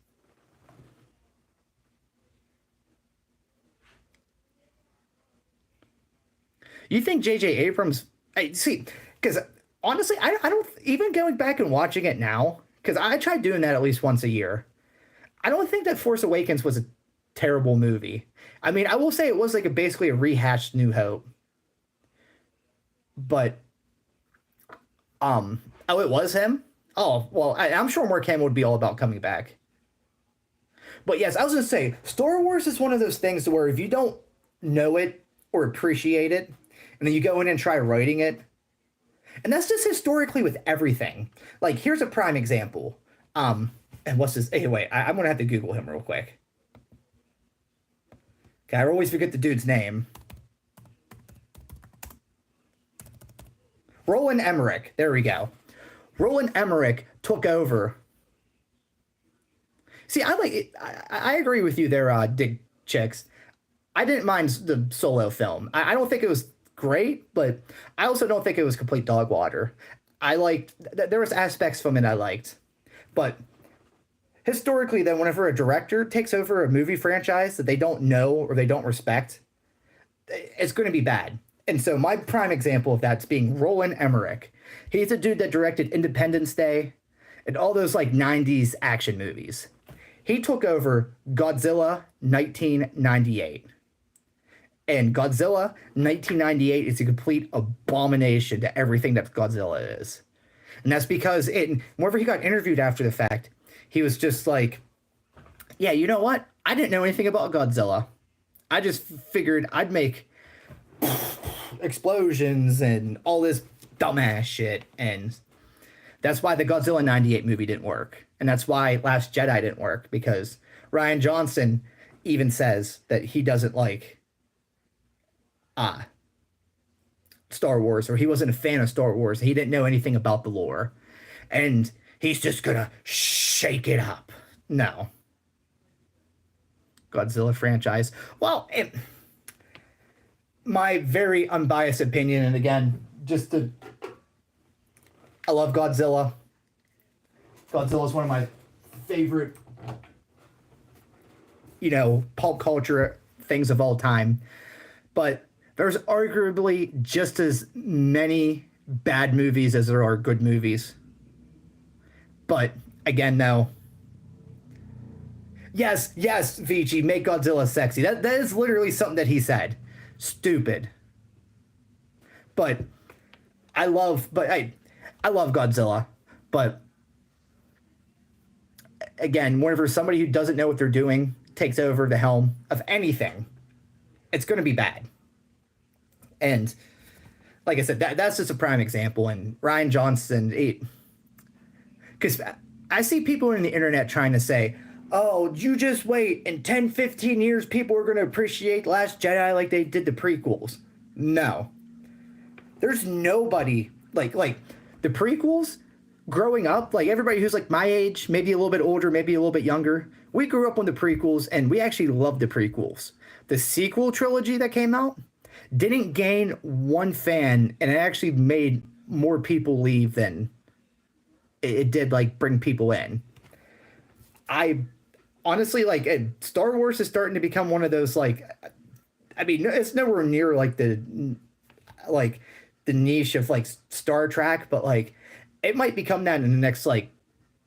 You think J.J. Abrams? I see, because honestly, I don't even going back and watching it now because I tried doing that at least once a year. I don't think that Force Awakens was a terrible movie. I mean, I will say it was like basically a rehashed New Hope, but oh, it was him. Oh well, I'm sure Mark Hamill would be all about coming back. But yes, I was gonna say Star Wars is one of those things where if you don't know it or appreciate it, and then you go in and try writing it, and that's just historically with everything. Like here's a prime example. And what's his? Anyway, I'm gonna have to Google him real quick. Okay, I always forget the dude's name. Roland Emmerich. There we go. Roland Emmerich took over. See, I like it. I agree with you there, Dig Chicks. I didn't mind the Solo film. I don't think it was great, but I also don't think it was complete dog water. I liked there was aspects from it I liked, but historically, then whenever a director takes over a movie franchise that they don't know or they don't respect, it's going to be bad. And so my prime example of that's being Roland Emmerich. He's a dude that directed Independence Day and all those like 90s action movies. He took over Godzilla 1998. And Godzilla 1998 is a complete abomination to everything that Godzilla is. And that's because whenever he got interviewed after the fact, he was just like, yeah, you know what? I didn't know anything about Godzilla. I just figured I'd make explosions and all this dumbass shit. And that's why the Godzilla 98 movie didn't work. And that's why Last Jedi didn't work, because Ryan Johnson even says that he doesn't like Star Wars, or he wasn't a fan of Star Wars. He didn't know anything about the lore. And he's just gonna shake it up. No. Godzilla franchise. Well, my very unbiased opinion, and again, I love Godzilla. Godzilla is one of my favorite, pulp culture things of all time. But there's arguably just as many bad movies as there are good movies. But again, though, yes, Vici, make Godzilla sexy. That is literally something that he said. Stupid. But I love Godzilla. But again, whenever somebody who doesn't know what they're doing takes over the helm of anything, it's going to be bad. And like I said, that's just a prime example. And Ryan Johnson, because I see people in the internet trying to say, oh, you just wait. In 10, 15 years, people are going to appreciate Last Jedi like they did the prequels. No. There's nobody, like the prequels, growing up, like everybody who's like my age, maybe a little bit older, maybe a little bit younger, we grew up on the prequels, and we actually loved the prequels. The sequel trilogy that came out didn't gain one fan, and it actually made more people leave than it did like bring people in. I honestly like Star Wars is starting to become one of those like, I mean, it's nowhere near like the niche of like Star Trek, but like it might become that in the next like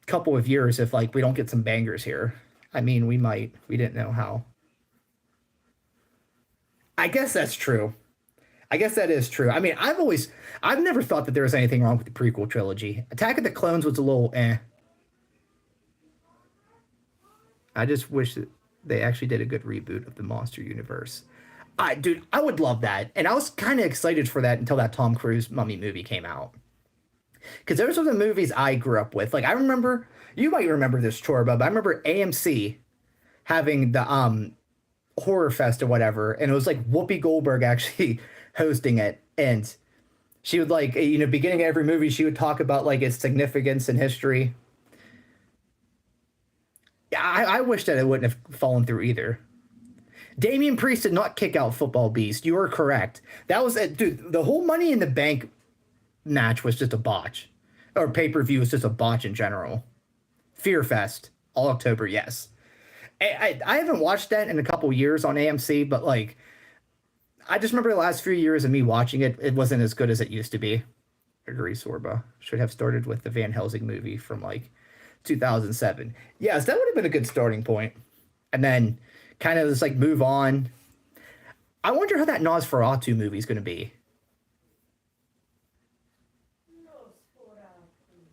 couple of years if like we don't get some bangers here. I mean, we might. We didn't know how. I guess that's true. I guess that is true. I mean, I've never thought that there was anything wrong with the prequel trilogy. Attack of the Clones was a little eh. I just wish that they actually did a good reboot of the Monster Universe. Dude, I would love that. And I was kind of excited for that until that Tom Cruise Mummy movie came out. Because those are the movies I grew up with. Like, I remember, you might remember this, Chorba, but I remember AMC having the Horror Fest or whatever. And it was like Whoopi Goldberg actually hosting it. And she would, like, beginning of every movie, she would talk about, like, its significance and history. Yeah, I wish that it wouldn't have fallen through either. Damian Priest did not kick out Football Beast. You are correct. That was it, dude. The whole Money in the Bank match was just a botch, or pay-per-view was just a botch in general. Fear Fest, all October, yes. I haven't watched that in a couple years on AMC, but like, I just remember the last few years of me watching it. It wasn't as good as it used to be. Agree, Sorba. Should have started with the Van Helsing movie from like 2007. Yes, that would have been a good starting point. And then kind of just like move on. I wonder how that Nosferatu movie is going to be.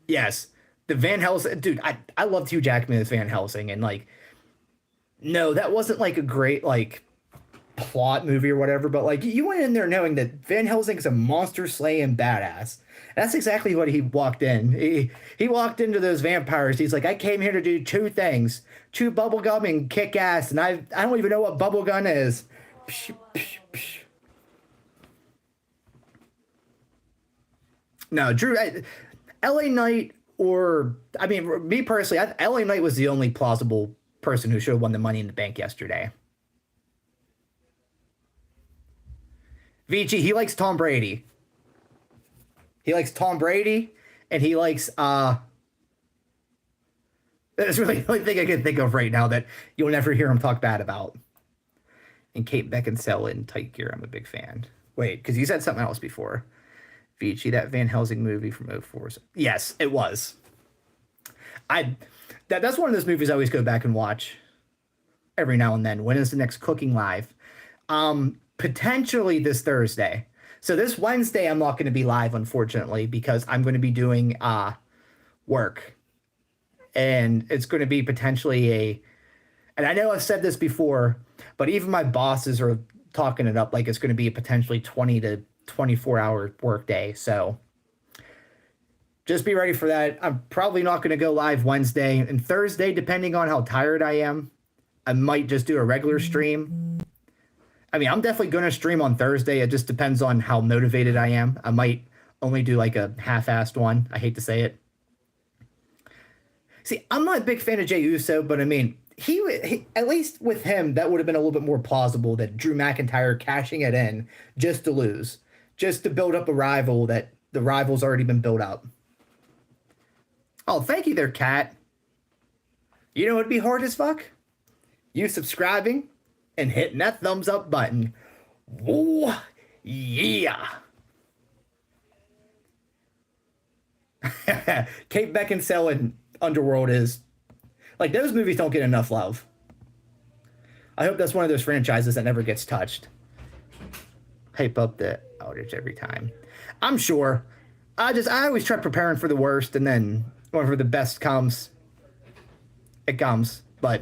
Yes, the Van Helsing dude. I loved Hugh Jackman as Van Helsing, and like, no, that wasn't like a great like plot movie or whatever. But like, you went in there knowing that Van Helsing is a monster slaying badass. That's exactly what he walked in. He walked into those vampires. He's like, I came here to do two things: chew bubblegum and kick ass. And I don't even know what bubblegum is. Psh, psh, psh. No, Drew. L.A. Knight, or I mean, me personally, L.A. Knight was the only plausible person who should have won the Money in the Bank yesterday. Vici, he likes Tom Brady. He likes Tom Brady, and he likes that's really the only thing I can think of right now that you'll never hear him talk bad about. And Kate Beckinsale in tight gear, I'm a big fan. Wait, because you said something else before. Vici, that Van Helsing movie from '04. Yes, it was. That's one of those movies I always go back and watch every now and then. When is the next Cooking Live? Potentially this Thursday. So this Wednesday, I'm not going to be live, unfortunately, because I'm going to be doing work. And it's going to be potentially and I know I've said this before, but even my bosses are talking it up like it's going to be a potentially 20 to 24-hour work day. So just be ready for that. I'm probably not going to go live Wednesday and Thursday, depending on how tired I am. I might just do a regular stream. I mean, I'm definitely going to stream on Thursday. It just depends on how motivated I am. I might only do like a half-assed one. I hate to say it. See, I'm not a big fan of Jey Uso, but I mean, he at least with him, that would have been a little bit more plausible that Drew McIntyre cashing it in just to lose, just to build up a rival that the rival's already been built up. Oh, thank you there, Kat. You know what'd be hard as fuck? You subscribing and hitting that thumbs up button. Oh, yeah. Kate Beckinsale in Underworld is like, those movies don't get enough love. I hope that's one of those franchises that never gets touched. Hype up the outage every time. I'm sure. I always try preparing for the worst, and then whenever the best comes, it comes. But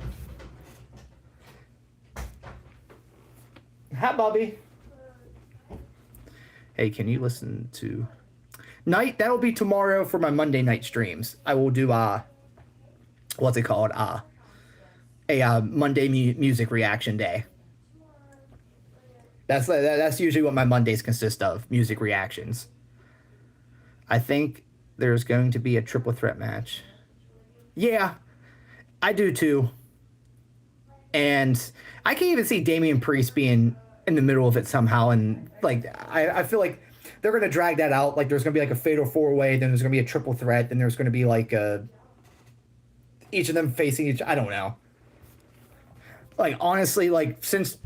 hi, Bobby. Hey, can you listen to night? That'll be tomorrow for my Monday night streams. I will do what's it called? A Monday music reaction day. That's usually what my Mondays consist of, music reactions. I think there's going to be a triple threat match. Yeah, I do too. And I can even see Damian Priest being in the middle of it somehow. And like, I feel like they're going to drag that out. Like, there's going to be like a fatal four-way, then there's going to be a triple threat, then there's going to be like each of them facing each. I don't know. Like honestly, like since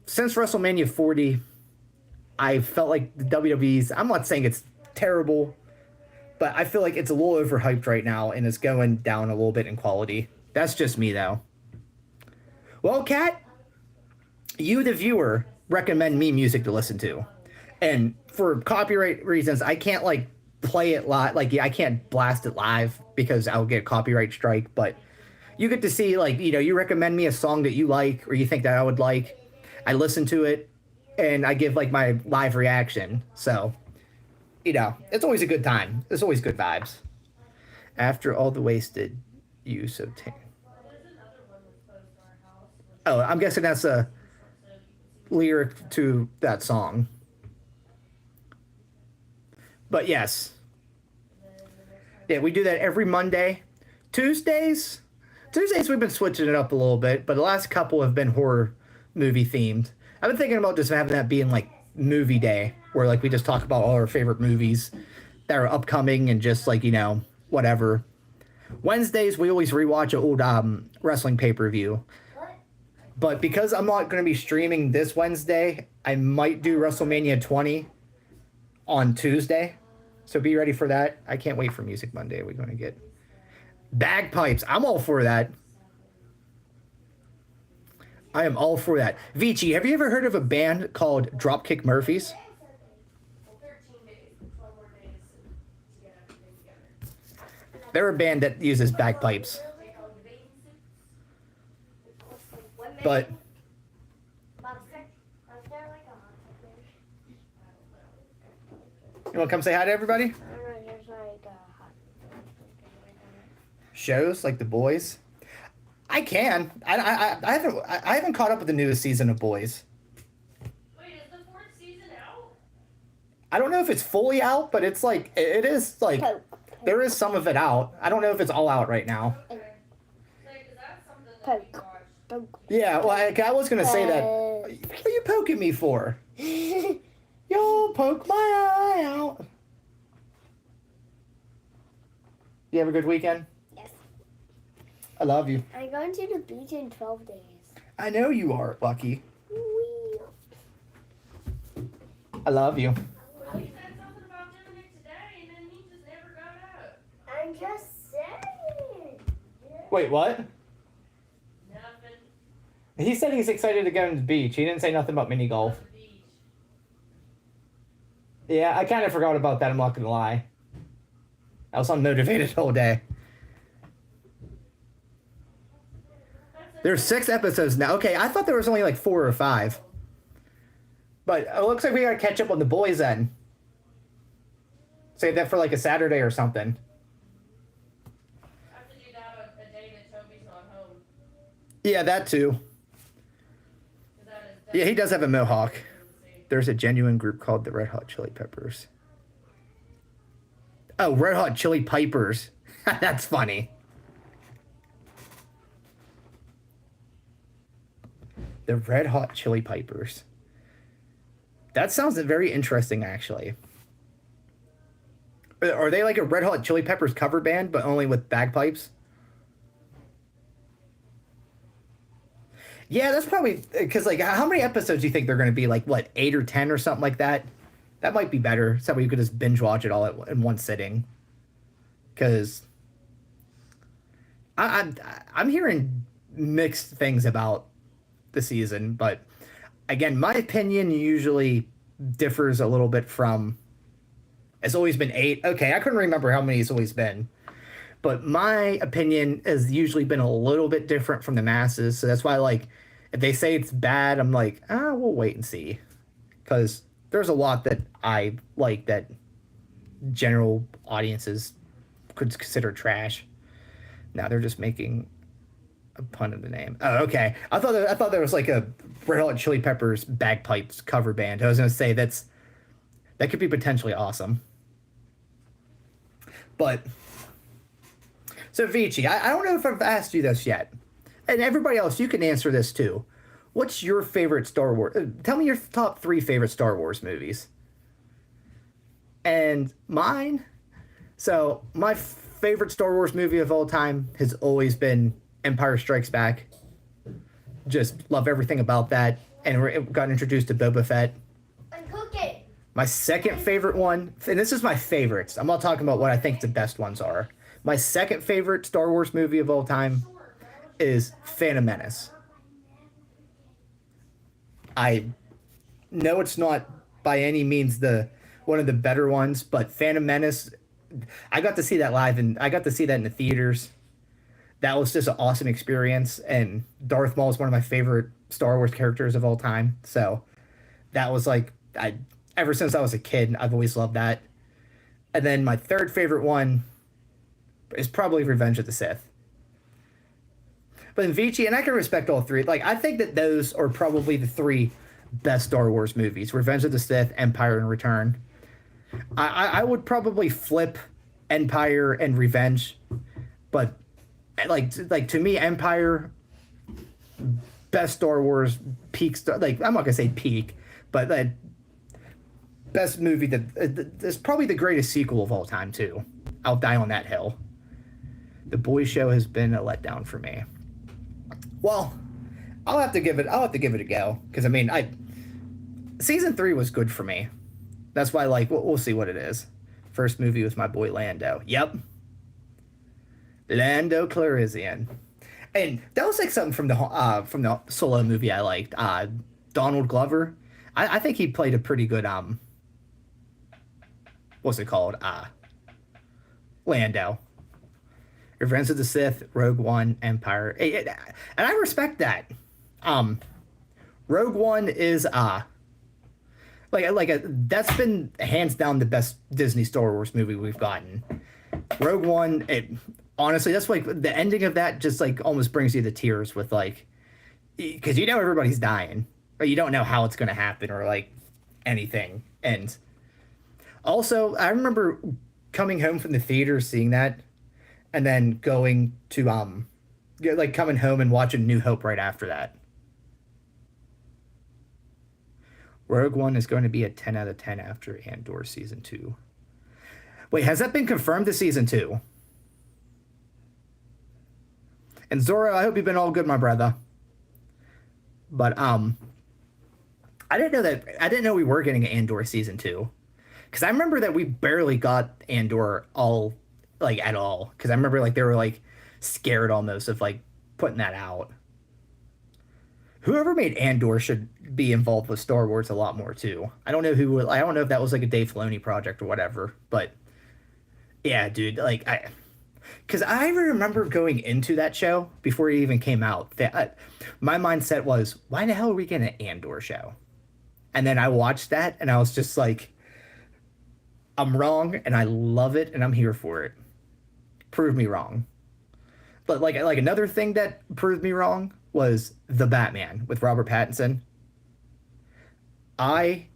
WrestleMania 40, I felt like the WWE's. I'm not saying it's terrible, but I feel like it's a little overhyped right now and it's going down a little bit in quality. That's just me though. Well, Kat, you the viewer recommend me music to listen to, and for copyright reasons, I can't like play it live. Like yeah, I can't blast it live because I'll get a copyright strike. But you get to see like you recommend me a song that you like or you think that I would like. I listen to it, and I give like my live reaction. So it's always a good time. It's always good vibes. After all the wasted use of oh, I'm guessing that's a lyric to that song. But yes. Yeah, we do that every Monday. Tuesdays we've been switching it up a little bit, but the last couple have been horror movie themed. I've been thinking about just having that being like movie day, where like we just talk about all our favorite movies that are upcoming and just like, whatever. Wednesdays we always rewatch an old wrestling pay-per-view. But because I'm not going to be streaming this Wednesday, I might do WrestleMania 20 on Tuesday. So be ready for that. I can't wait for Music Monday. We're going to get bagpipes. I'm all for that. I am all for that. Vici, have you ever heard of a band called Dropkick Murphys? They're a band that uses bagpipes. But you want to come say hi to everybody? Shows like The Boys. I can. I haven't caught up with the newest season of Boys. Wait, is the fourth season out? I don't know if it's fully out, but it's like it is like there is some of it out. I don't know if it's all out right now. Like, is that something that we watched? Yeah, well, I was gonna say that. What are you poking me for? You'll poke my eye out. You have a good weekend? Yes. I love you. I'm going to the beach in 12 days. I know you are, Lucky. Wee. I love you. Well, he said something about doing it today, and then he just never got up. I'm just saying. Wait, what? Nothing. He said he's excited to go to the beach. He didn't say nothing about mini golf. The beach. Yeah, I kind of forgot about that. I'm not gonna lie. I was unmotivated all day. There's 6 episodes now. Okay, I thought there was only like 4 or 5. But it looks like we gotta catch up on The Boys then. Save that for like a Saturday or something. I have to do that a day that Toby's not home. Yeah, that too. 'Cause that is Yeah, he does have a mohawk. definitely- There's a genuine group called the Red Hot Chili Peppers. Oh, Red Hot Chili Pipers. That's funny. The Red Hot Chili Pipers. That sounds very interesting, actually. Are they like a Red Hot Chili Peppers cover band, but only with bagpipes? Yeah, that's probably because like how many episodes do you think they're going to be? Like what, 8 or 10 or something like that? That might be better. So you could just binge watch it all in one sitting. Because I'm hearing mixed things about the season, but again, my opinion usually differs a little bit from. It's always been 8. Okay, I couldn't remember how many it's always been. But my opinion has usually been a little bit different from the masses. So that's why, like, if they say it's bad, I'm like, we'll wait and see. Because there's a lot that I like that general audiences could consider trash. Now they're just making a pun of the name. Oh, okay. I thought there was like a Red Hot Chili Peppers bagpipes cover band. I was gonna say that could be potentially awesome. But so Vici, I don't know if I've asked you this yet, and everybody else, you can answer this too. What's your favorite Star Wars? Tell me your top 3 favorite Star Wars movies. And mine. So my favorite Star Wars movie of all time has always been Empire Strikes Back. Just love everything about that. And we got introduced to Boba Fett. I'm cooking. My second favorite one, and this is my favorites. I'm not talking about what I think the best ones are. My second favorite Star Wars movie of all time is Phantom Menace. I know it's not by any means the one of the better ones, but Phantom Menace, I got to see that live, and I got to see that in the theaters. That was just an awesome experience, and Darth Maul is one of my favorite Star Wars characters of all time. So that was like, ever since I was a kid, I've always loved that. And then my third favorite one is probably Revenge of the Sith. But in Vici, and I can respect all three. Like, I think that those are probably the three best Star Wars movies: Revenge of the Sith, Empire, and Return. I would probably flip Empire and Revenge, but like to me, Empire, best Star Wars peak. Like, I'm not gonna say peak, but best movie that is probably the greatest sequel of all time too. I'll die on that hill. The Boys Show has been a letdown for me. Well, I'll have to give it a go, because I mean, season 3 was good for me. That's why, like, we'll see what it is. First movie was my boy Lando. Yep, Lando Calrissian, and that was like something from the Solo movie I liked. Donald Glover. I think he played a pretty good what's it called? Lando. Revenge of the Sith, Rogue One, Empire, and I respect that. Rogue One is that's been hands down the best Disney Star Wars movie we've gotten. Rogue One, honestly, that's like the ending of that just like almost brings you to tears, with like, because you know everybody's dying, but you don't know how it's gonna happen or like anything. And also, I remember coming home from the theater, seeing that, and then going to like coming home and watching New Hope right after that. Rogue One is going to be a 10 out of 10 after Andor season 2. Wait, has that been confirmed to season 2? And Zora, I hope you've been all good, my brother. But I didn't know we were getting Andor season 2. Because I remember that we barely got Andor at all. Because I remember like they were like scared almost of like putting that out. Whoever made Andor should be involved with Star Wars a lot more too. I don't know if that was like a Dave Filoni project or whatever, but yeah, dude, like because I remember going into that show before it even came out. That my mindset was, why the hell are we getting an Andor show? And then I watched that and I was just like, I'm wrong and I love it and I'm here for it. Prove me wrong. But like another thing that proved me wrong was The Batman with Robert Pattinson. I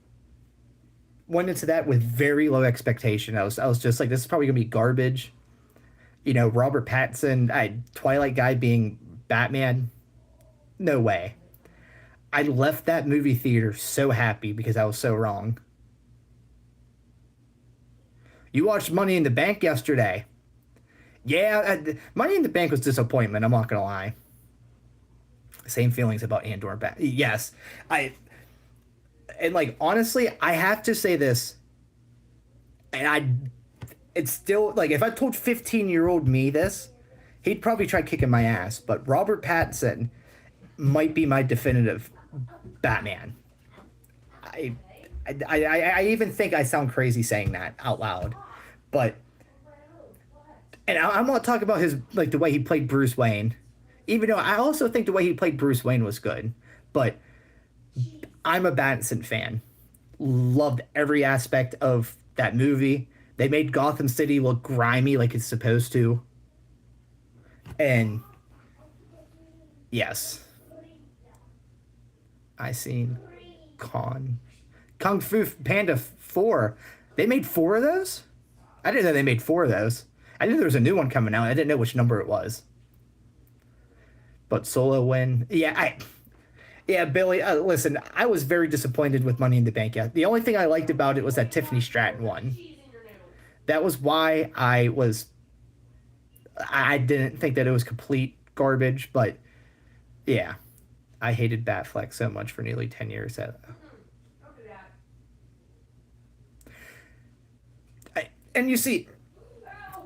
went into that with very low expectation. I was just like, this is probably gonna be garbage. You know, Robert Pattinson, Twilight guy being Batman. No way. I left that movie theater so happy because I was so wrong. You watched Money in the Bank yesterday. Yeah, Money in the Bank was disappointment, I'm not gonna lie. Same feelings about Andor. Yes, and like honestly, I have to say this, and it's still like if I told 15-year-old me this, he'd probably try kicking my ass. But Robert Pattinson might be my definitive Batman. I even think I sound crazy saying that out loud, but and I'm not talking about his like the way he played Bruce Wayne. Even though I also think the way he played Bruce Wayne was good. But I'm a Pattinson fan. Loved every aspect of that movie. They made Gotham City look grimy like it's supposed to. And yes. I seen Kung Fu Panda 4. They made 4 of those? I didn't know they made 4 of those. I knew there was a new one coming out. I didn't know which number it was. But Solo win. Yeah, Billy, listen, I was very disappointed with Money in the Bank. Yeah, the only thing I liked about it was that Tiffany Stratton won. That was why I was I didn't think that it was complete garbage, but yeah, I hated Batfleck so much for nearly 10 years. That, Don't do that. and you see,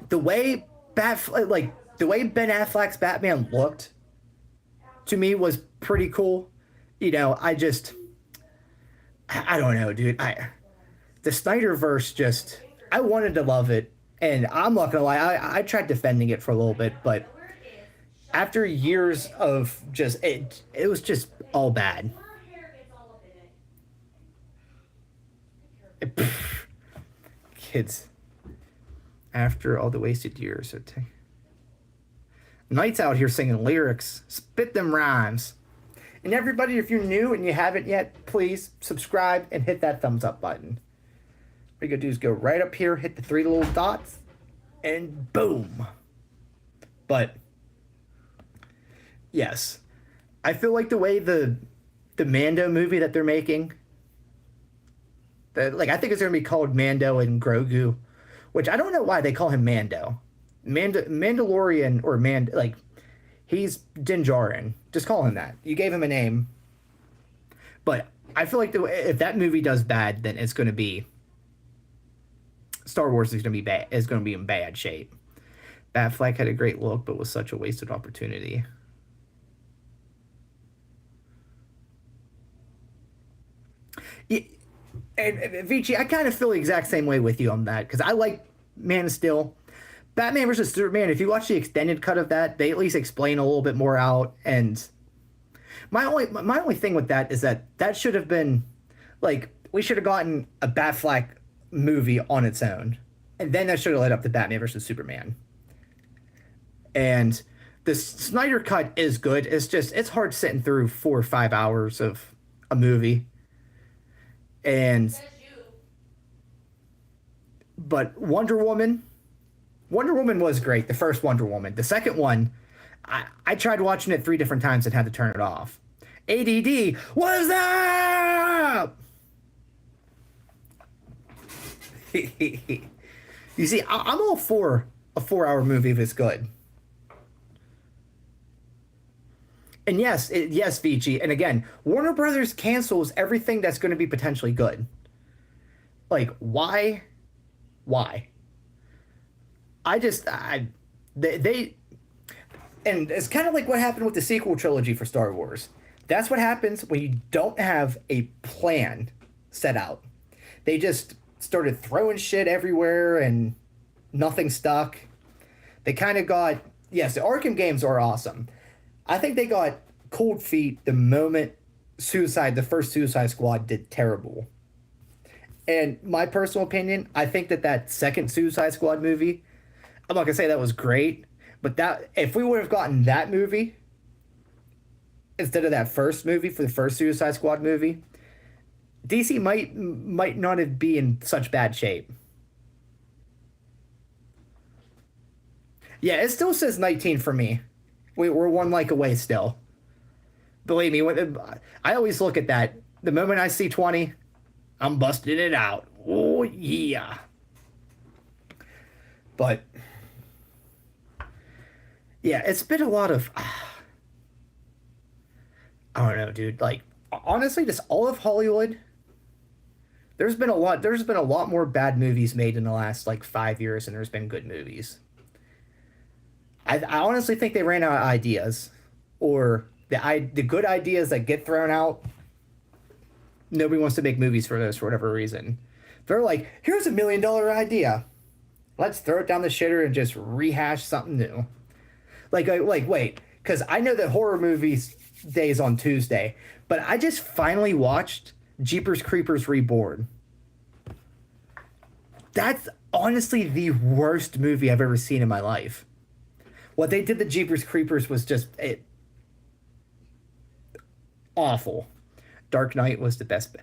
the way the way Ben Affleck's Batman looked to me was pretty cool. You know, I don't know, dude. The Snyderverse just, I wanted to love it, and I'm not gonna lie, I tried defending it for a little bit, but after years of just it was just all bad. My hair gets all up in it. Kids, after all the wasted years, Knight's out here singing lyrics, spit them rhymes. And everybody, if you're new and you haven't yet, please subscribe and hit that thumbs up button. What you're gonna do is go right up here, hit the 3 little dots, and boom. But yes, I feel like the way the Mando movie that they're making, I think it's gonna be called Mando and Grogu, which I don't know why they call him Mando. Mandalorian or he's Din Djarin. Just call him that. You gave him a name. But I feel like if that movie does bad, then it's going to be Star Wars is going to be bad. Is going to be in bad shape. Batfleck had a great look, but was such a wasted opportunity. Yeah, and Vici, I kind of feel the exact same way with you on that because I like Man of Steel. Batman versus Superman, if you watch the extended cut of that, they at least explain a little bit more out. And my only thing with that is that should have been we should have gotten a Batfleck movie on its own, and then that should have led up to Batman versus Superman. And the Snyder cut is good. It's hard sitting through 4 or 5 hours of a movie. And Says you. but Wonder Woman was great, the first Wonder Woman. The second one, I tried watching it 3 different times and had to turn it off. ADD, what's up? You see, I'm all for a 4-hour movie if it's good. And yes, Vici. And again, Warner Brothers cancels everything that's going to be potentially good. Why? They and it's kind of like what happened with the sequel trilogy for Star Wars. That's what happens when you don't have a plan set out. They just started throwing shit everywhere and nothing stuck. They kind of got, yes, the Arkham games are awesome. I think they got cold feet the moment the first Suicide Squad did terrible. And my personal opinion, I think that second Suicide Squad movie, I'm not gonna say that was great, but that if we would have gotten that movie instead of that first movie for the first Suicide Squad movie, DC might not have be in such bad shape. Yeah, it still says 19 for me. We're 1 like away still. Believe me, I always look at that. The moment I see 20, I'm busting it out. Oh yeah. But yeah, it's been a lot of I don't know, dude. Honestly, just all of Hollywood. There's been a lot more bad movies made in the last 5 years than there's been good movies. I honestly think they ran out of ideas, or the good ideas that get thrown out. Nobody wants to make movies for those for whatever reason. They're like, here's $1 million idea. Let's throw it down the shitter and just rehash something new. Wait, because I know that horror movies day is on Tuesday, but I just finally watched Jeepers Creepers Reborn. That's honestly the worst movie I've ever seen in my life. What they did to Jeepers Creepers was just awful. Dark Knight was the best.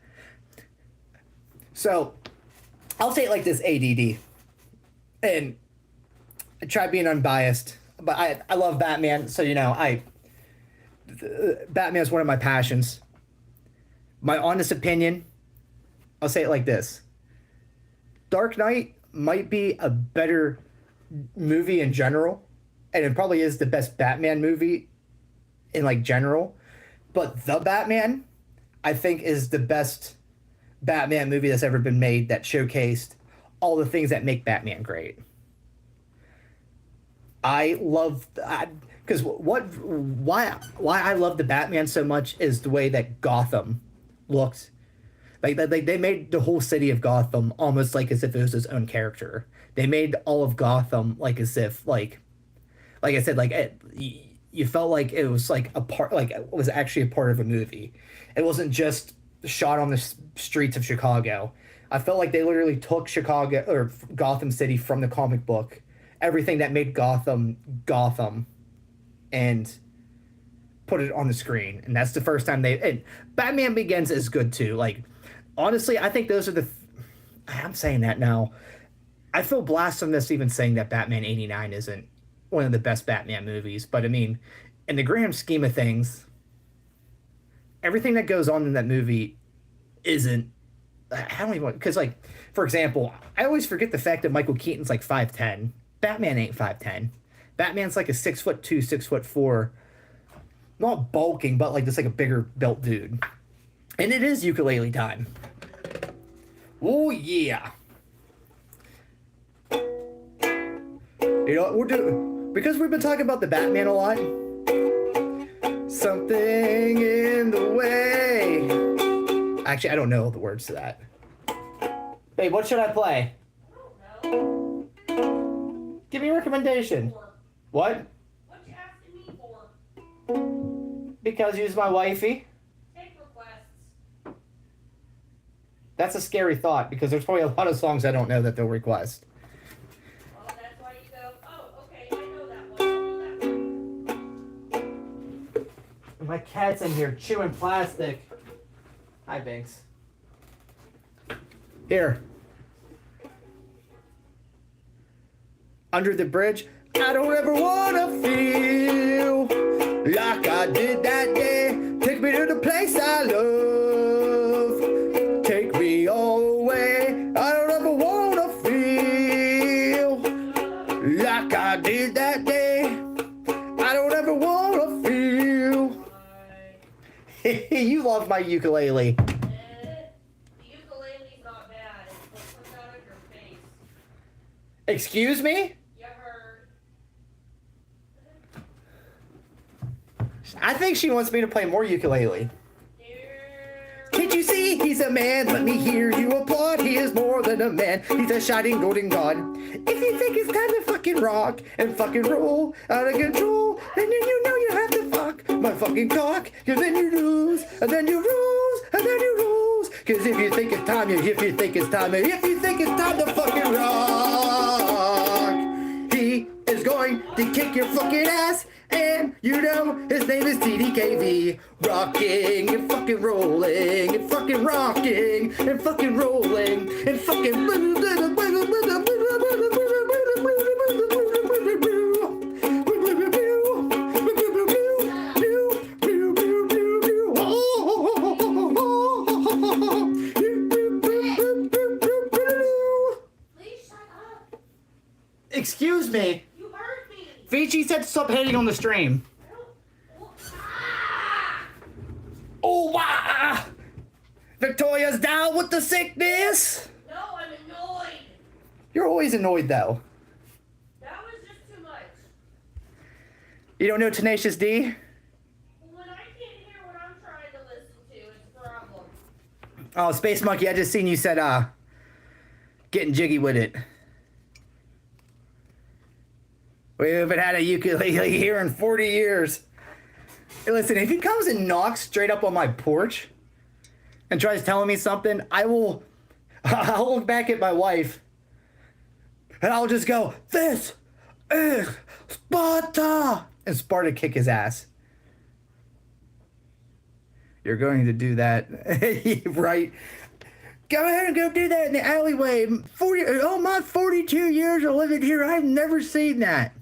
So, I'll say it like this, ADD. And I try being unbiased, but I love Batman, so Batman is one of my passions. My honest opinion, I'll say it like this. Dark Knight might be a better movie in general, and it probably is the best Batman movie in like general. But The Batman, I think, is the best Batman movie that's ever been made that showcased all the things that make Batman great. I love because why I love the Batman so much is the way that Gotham looked. Like they made the whole city of Gotham almost like as if it was its own character. They made all of Gotham like as if like I said, like you felt like it was like a part, like it was actually a part of a movie. It wasn't just shot on the streets of Chicago. I felt like they literally took Chicago or Gotham City from the comic book, everything that made Gotham, and put it on the screen. And that's the first time and Batman Begins is good too. Like, honestly, I think those are I'm saying that now. I feel blasphemous even saying that Batman 89 isn't one of the best Batman movies, but I mean, in the grand scheme of things, everything that goes on in that movie isn't. I don't even, because like, for example, I always forget the fact that Michael Keaton's like 5'10". Batman ain't 5'10". Batman's like a 6'2", 6'4", not bulking, but like just like a bigger built dude. And it is ukulele time. Oh yeah. You know what we're doing? Because we've been talking about the Batman a lot. Something in the way. Actually, I don't know the words to that. Babe, what should I play? I don't know. Give me a recommendation. What? What you asking me for? Because you's my wifey. Take requests. That's a scary thought because there's probably a lot of songs I don't know that they'll request. Well, that's why you go, oh, okay, I know that one. I'll do that one. My cat's in here chewing plastic. Hi, Binks. Here. Under the bridge. I don't ever wanna feel like I did that day. Take me to the place I love. Take me all the way. I don't ever wanna feel like I did that day. I don't ever wanna feel. You love my ukulele. The ukulele's not bad. It's what comes out of your face. Excuse me? You heard. I think she wants me to play more ukulele. Can't you see he's a man? Let me hear you applaud. He is more than a man. He's a shining golden god. If you think it's time to fucking rock and fucking roll out of control, then you know you have to fuck my fucking cock. Cause then you lose, and then you lose, and then you lose. Cause if you think it's time, if you think it's time, if you think it's time to fucking rock, he is going to kick your fucking ass. And you know his name is TDKV. Rocking and fucking rolling and fucking rocking and fucking rolling and fucking. Please shut up. Excuse me. You heard me. Fiji said stop hating on the stream. Oh, wow! Victoria's down with the sickness. No, I'm annoyed. You're always annoyed, though. That was just too much. You don't know Tenacious D? When I can't hear what I'm trying to listen to, it's a problem. Oh, Space Monkey, I just seen you said, getting jiggy with it. We haven't had a ukulele here in 40 years. Hey, listen, if he comes and knocks straight up on my porch and tries telling me something, I'll look back at my wife and I'll just go, "This is Sparta!" and Sparta kick his ass. You're going to do that, right? Go ahead and go do that in the alleyway. My 42 years of living here, I've never seen that.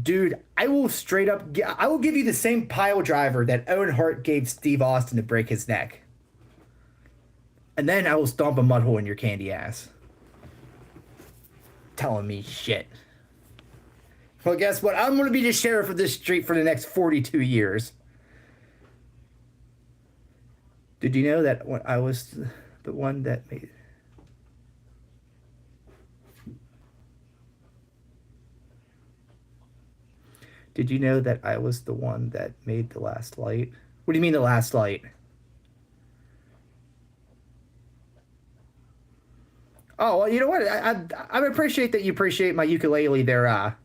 Dude, I will straight up, I will give you the same pile driver that Owen Hart gave Steve Austin to break his neck. And then I will stomp a mud hole in your candy ass. Telling me shit. Well, guess what? I'm going to be the sheriff of this street for the next 42 years. Did you know that when I was the one that made... Did you know that I was the one that made the last light? What do you mean the last light? Oh, well, you know what? I appreciate that you appreciate my ukulele there,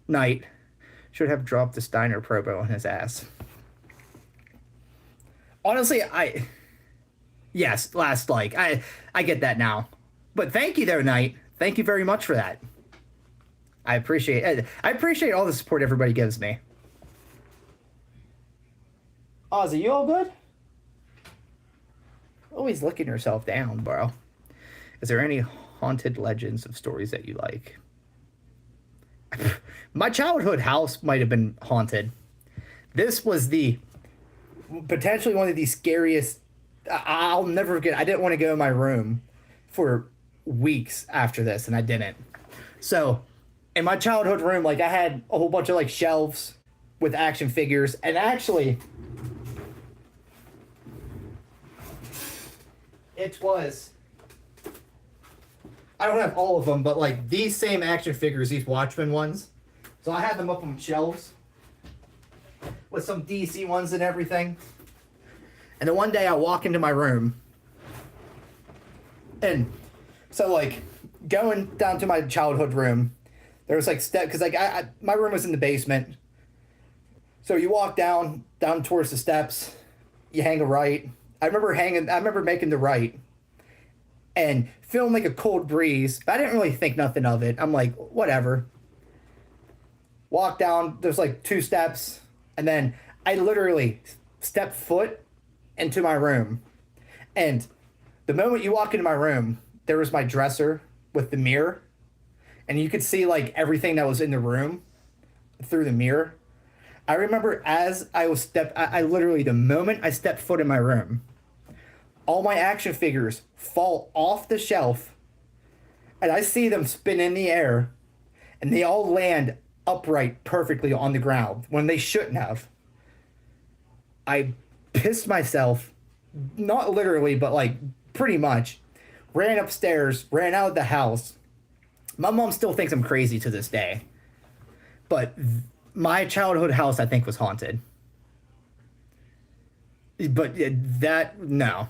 Knight. Should have dropped the Steiner Probo on his ass. Honestly, yes, last like. I get that now. But thank you there, Knight. Thank you very much for that. I appreciate it. I appreciate all the support everybody gives me. Ozzy, you all good? Always looking yourself down, bro. Is there any haunted legends of stories that you like? My childhood house might have been haunted. This was potentially one of the scariest. I'll never forget. I didn't want to go in my room for weeks after this, and I didn't. So, in my childhood room, like I had a whole bunch of like shelves with action figures, and actually, it was. I don't have all of them, but like these same action figures, these Watchmen ones. So I had them up on shelves with some DC ones and everything. And then one day I walk into my room, and so like going down to my childhood room, there was like because like my room was in the basement. So you walk down towards the steps, you hang a right. I remember making the right, and feeling like a cold breeze. But I didn't really think nothing of it. I'm like, whatever. Walk down, there's like 2 steps, and then I literally step foot into my room. And the moment you walk into my room, there was my dresser with the mirror, and you could see like everything that was in the room through the mirror. I remember as I literally, the moment I stepped foot in my room, all my action figures fall off the shelf, and I see them spin in the air, and they all land upright perfectly on the ground when they shouldn't have. I pissed myself, not literally, but like pretty much, ran upstairs, ran out of the house. My mom still thinks I'm crazy to this day, but my childhood house, I think, was haunted. But no.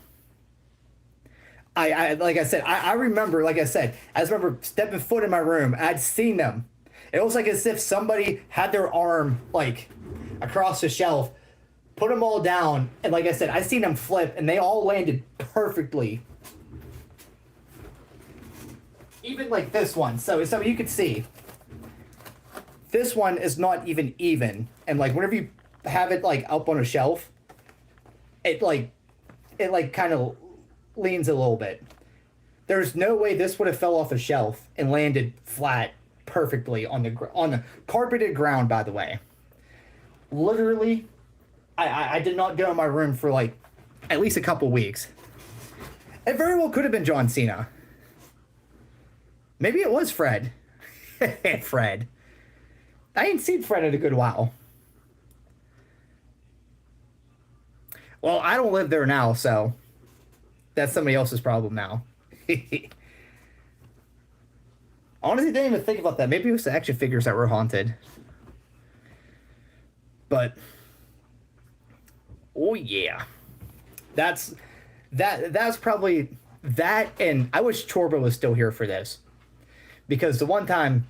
I like I said, I remember, like I said, I just remember stepping foot in my room. I'd seen them. It was like as if somebody had their arm like across the shelf, put them all down, and like I said, I seen them flip, and they all landed perfectly. Even like this one, so you could see. This one is not even, and like whenever you have it like up on a shelf, it kind of leans a little bit. There's no way this would have fell off a shelf and landed flat perfectly on the carpeted ground, by the way. Literally, I did not go in my room for like at least a couple weeks. It very well could have been John Cena. Maybe it was Fred. Fred. I ain't seen Fred in a good while. Well, I don't live there now, so that's somebody else's problem now. Honestly, didn't even think about that. Maybe it was the action figures that were haunted. But oh yeah, that's probably that. And I wish Chorba was still here for this, because the one time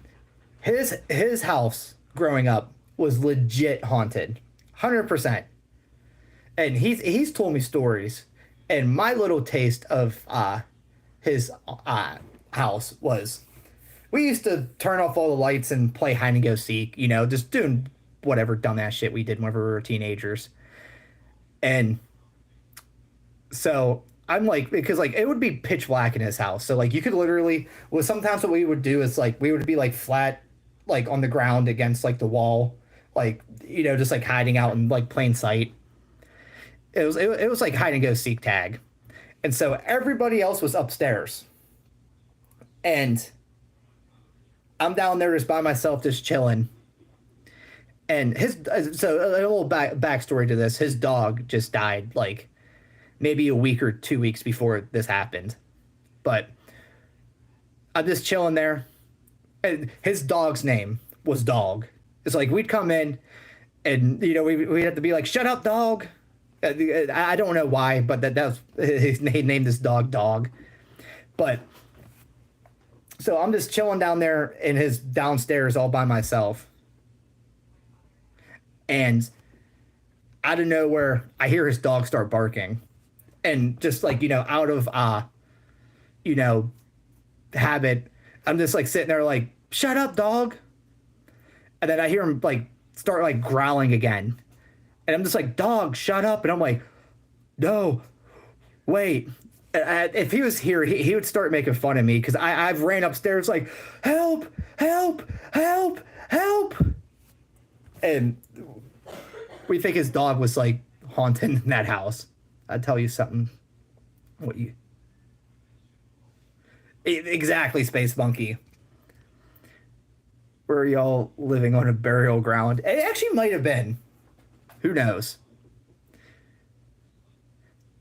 his house growing up was legit haunted, 100%. And he's told me stories, and my little taste of his house was, we used to turn off all the lights and play hide and go seek, just doing whatever dumbass shit we did whenever we were teenagers. And so I'm like, because like it would be pitch black in his house, so like you could literally, well, sometimes what we would do is like we would be like flat like on the ground against like the wall, like just like hiding out in like plain sight. It was like hide and go seek tag. And so everybody else was upstairs. And I'm down there just by myself, just chilling. And so a little backstory to this: his dog just died, like maybe a week or 2 weeks before this happened. But I'm just chilling there, and his dog's name was Dog. It's like we'd come in, and we'd have to be like, "Shut up, dog." I don't know why, but that was he named this dog Dog. But so I'm just chilling down there in his downstairs all by myself. And out of nowhere, I hear his dog start barking. And just like, out of, habit, I'm just like sitting there like, shut up, dog. And then I hear him like start like growling again. And I'm just like, dog, shut up. And I'm like, no, wait. If he was here, he would start making fun of me because I've ran upstairs like, help, help, help, help. And we think his dog was like haunting that house. I'll tell you something. Exactly, Space Monkey. Were y'all living on a burial ground? It actually might have been. Who knows?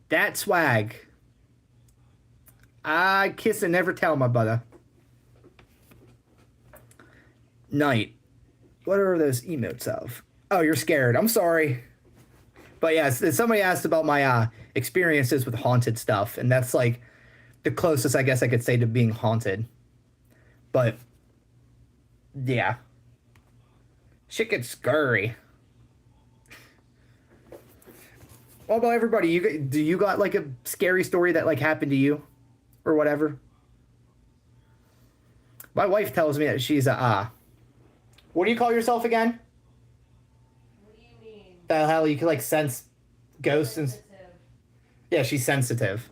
That swag. I kiss and never tell, my brother. Night. What are those emotes of? Oh, you're scared. I'm sorry. But yeah, somebody asked about my experiences with haunted stuff, and that's like the closest I guess I could say to being haunted. But yeah. Shit gets scary. What about everybody? Do you got like a scary story that like happened to you? Or whatever? My wife tells me that she's what do you call yourself again? What do you mean? The hell you can like sense ghosts and... Sensitive. Yeah, she's sensitive.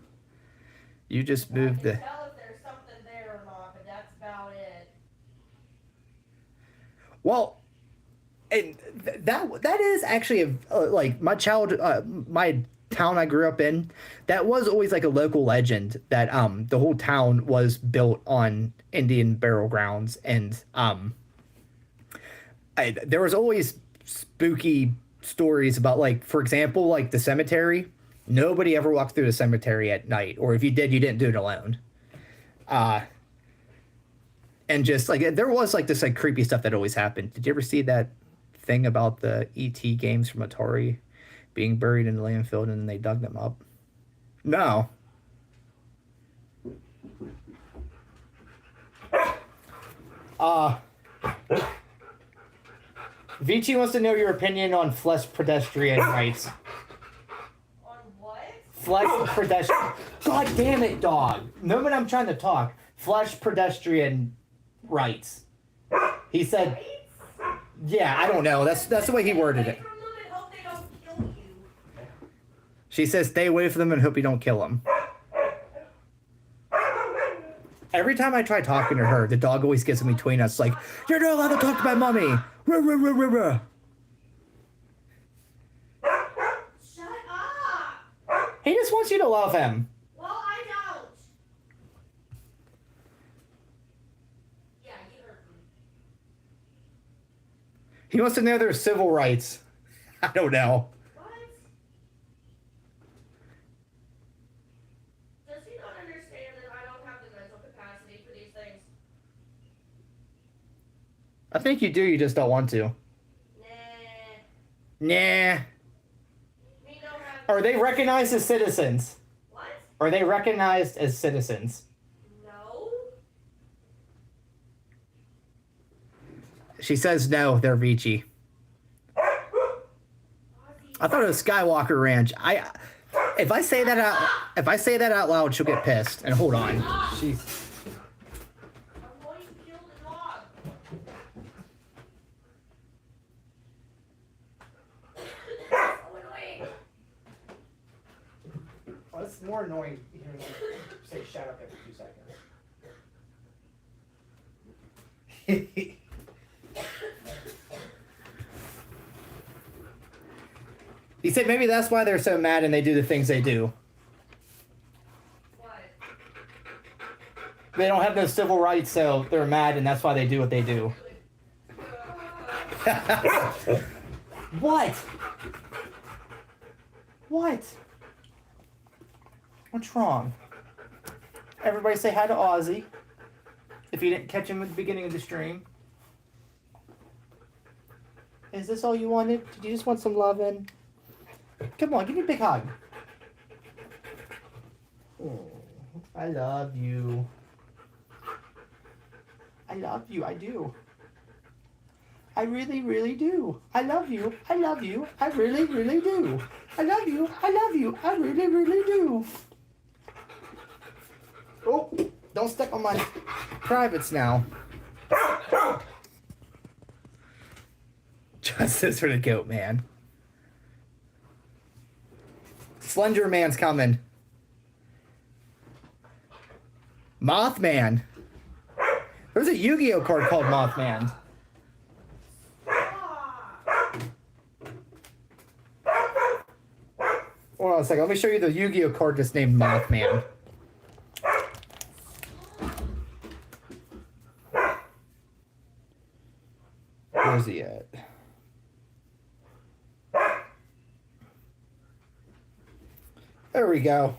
You just moved I the... can tell if there's something there or not, but that's about it. Well, and that is actually like my my town I grew up in. That was always like a local legend that the whole town was built on Indian burial grounds, and there was always spooky stories about, like, for example, like the cemetery. Nobody ever walked through the cemetery at night, or if you did, you didn't do it alone. And just like there was like this like creepy stuff that always happened. Did you ever see that thing about the ET games from Atari being buried in the landfill and then they dug them up? No. Vici wants to know your opinion on flesh pedestrian rights. On what? Flesh pedestrian. God damn it, dog. The moment I'm trying to talk. Flesh pedestrian rights. He said, yeah, I don't know. That's the way he worded it. Stay away from them and hope they don't kill you. She says, stay away from them and hope you don't kill them. Every time I try talking to her, the dog always gets in between us, like, you're not allowed to talk to my mommy. Ruh, ruh, ruh, ruh, ruh. Shut up! He just wants you to love him. Well, I don't. Yeah, you heard me. He wants to know their civil rights. I don't know. What? Does he not understand that I don't have the mental capacity for these things? I think you do, you just don't want to. Nah. Nah. Me don't have. Are they recognized as citizens? What? Are they recognized as citizens? No. She says no, they're Vici. I thought it was Skywalker Ranch. If I say that out loud, she'll get pissed. And hold on. She's... I'm going to kill the dog. So annoying. Well, it's more annoying hearing you say shut up every 2 seconds. He said maybe that's why they're so mad and they do the things they do. What? They don't have no civil rights, so they're mad, and that's why they do what they do. What? What? What's wrong? Everybody say hi to Ozzy. If you didn't catch him at the beginning of the stream. Is this all you wanted? Did you just want some loving? Come on, give me a big hug. Oh, I love you. I love you, I do. I really, really do. I love you. I love you. I really, really do. I love you. I love you. I really, really do. Oh, don't step on my privates now. Justice for the goat man. Slender Man's coming. Mothman. There's a Yu-Gi-Oh card called Mothman. Hold on a second. Let me show you the Yu-Gi-Oh card that's named Mothman. Where's he at? There we go.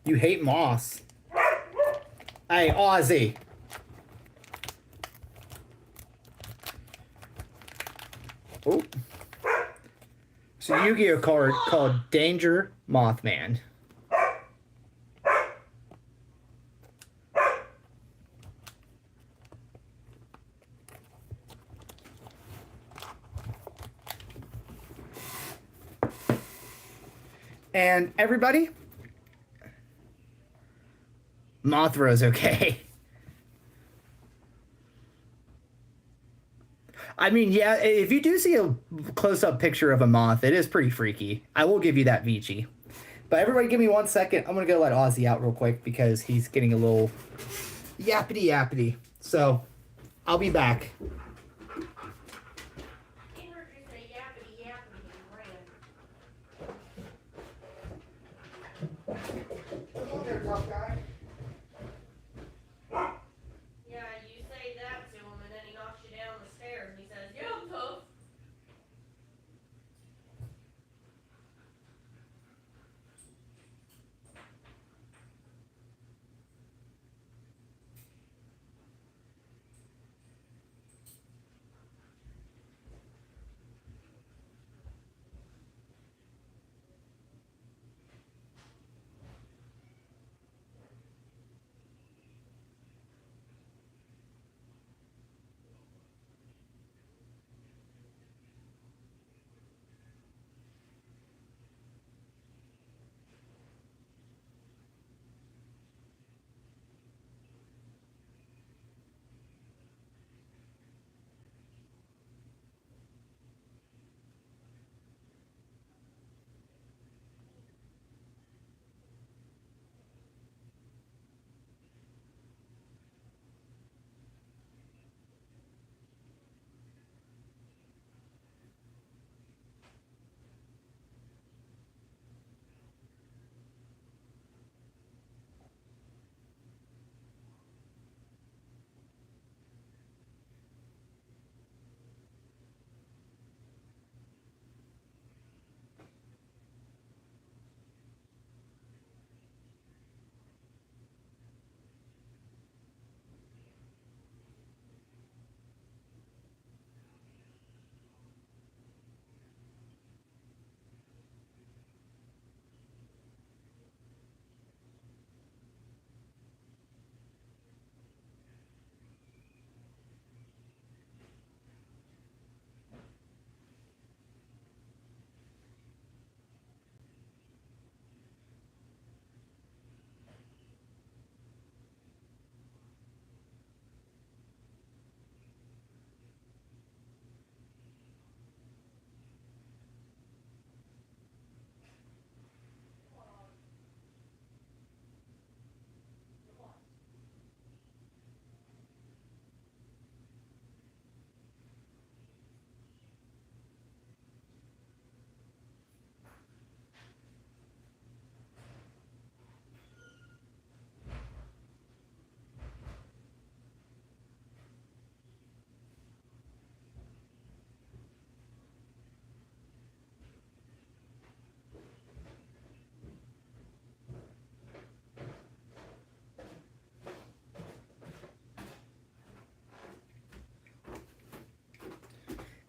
You hate moss. Hey, Ozzy. Oh. It's a Yu-Gi-Oh card called Danger Mothman. And everybody, Mothra's okay. I mean, yeah, if you do see a close-up picture of a moth, it is pretty freaky. I will give you that, Vici. But everybody give me 1 second. I'm going to go let Ozzy out real quick because he's getting a little yappity-yappity. So, I'll be back. He heard you say yappity yappity and ran. Come on there, tough guy. Yeah, you say that to him and then he knocks you down the stairs and he says, yeah, I'm tough.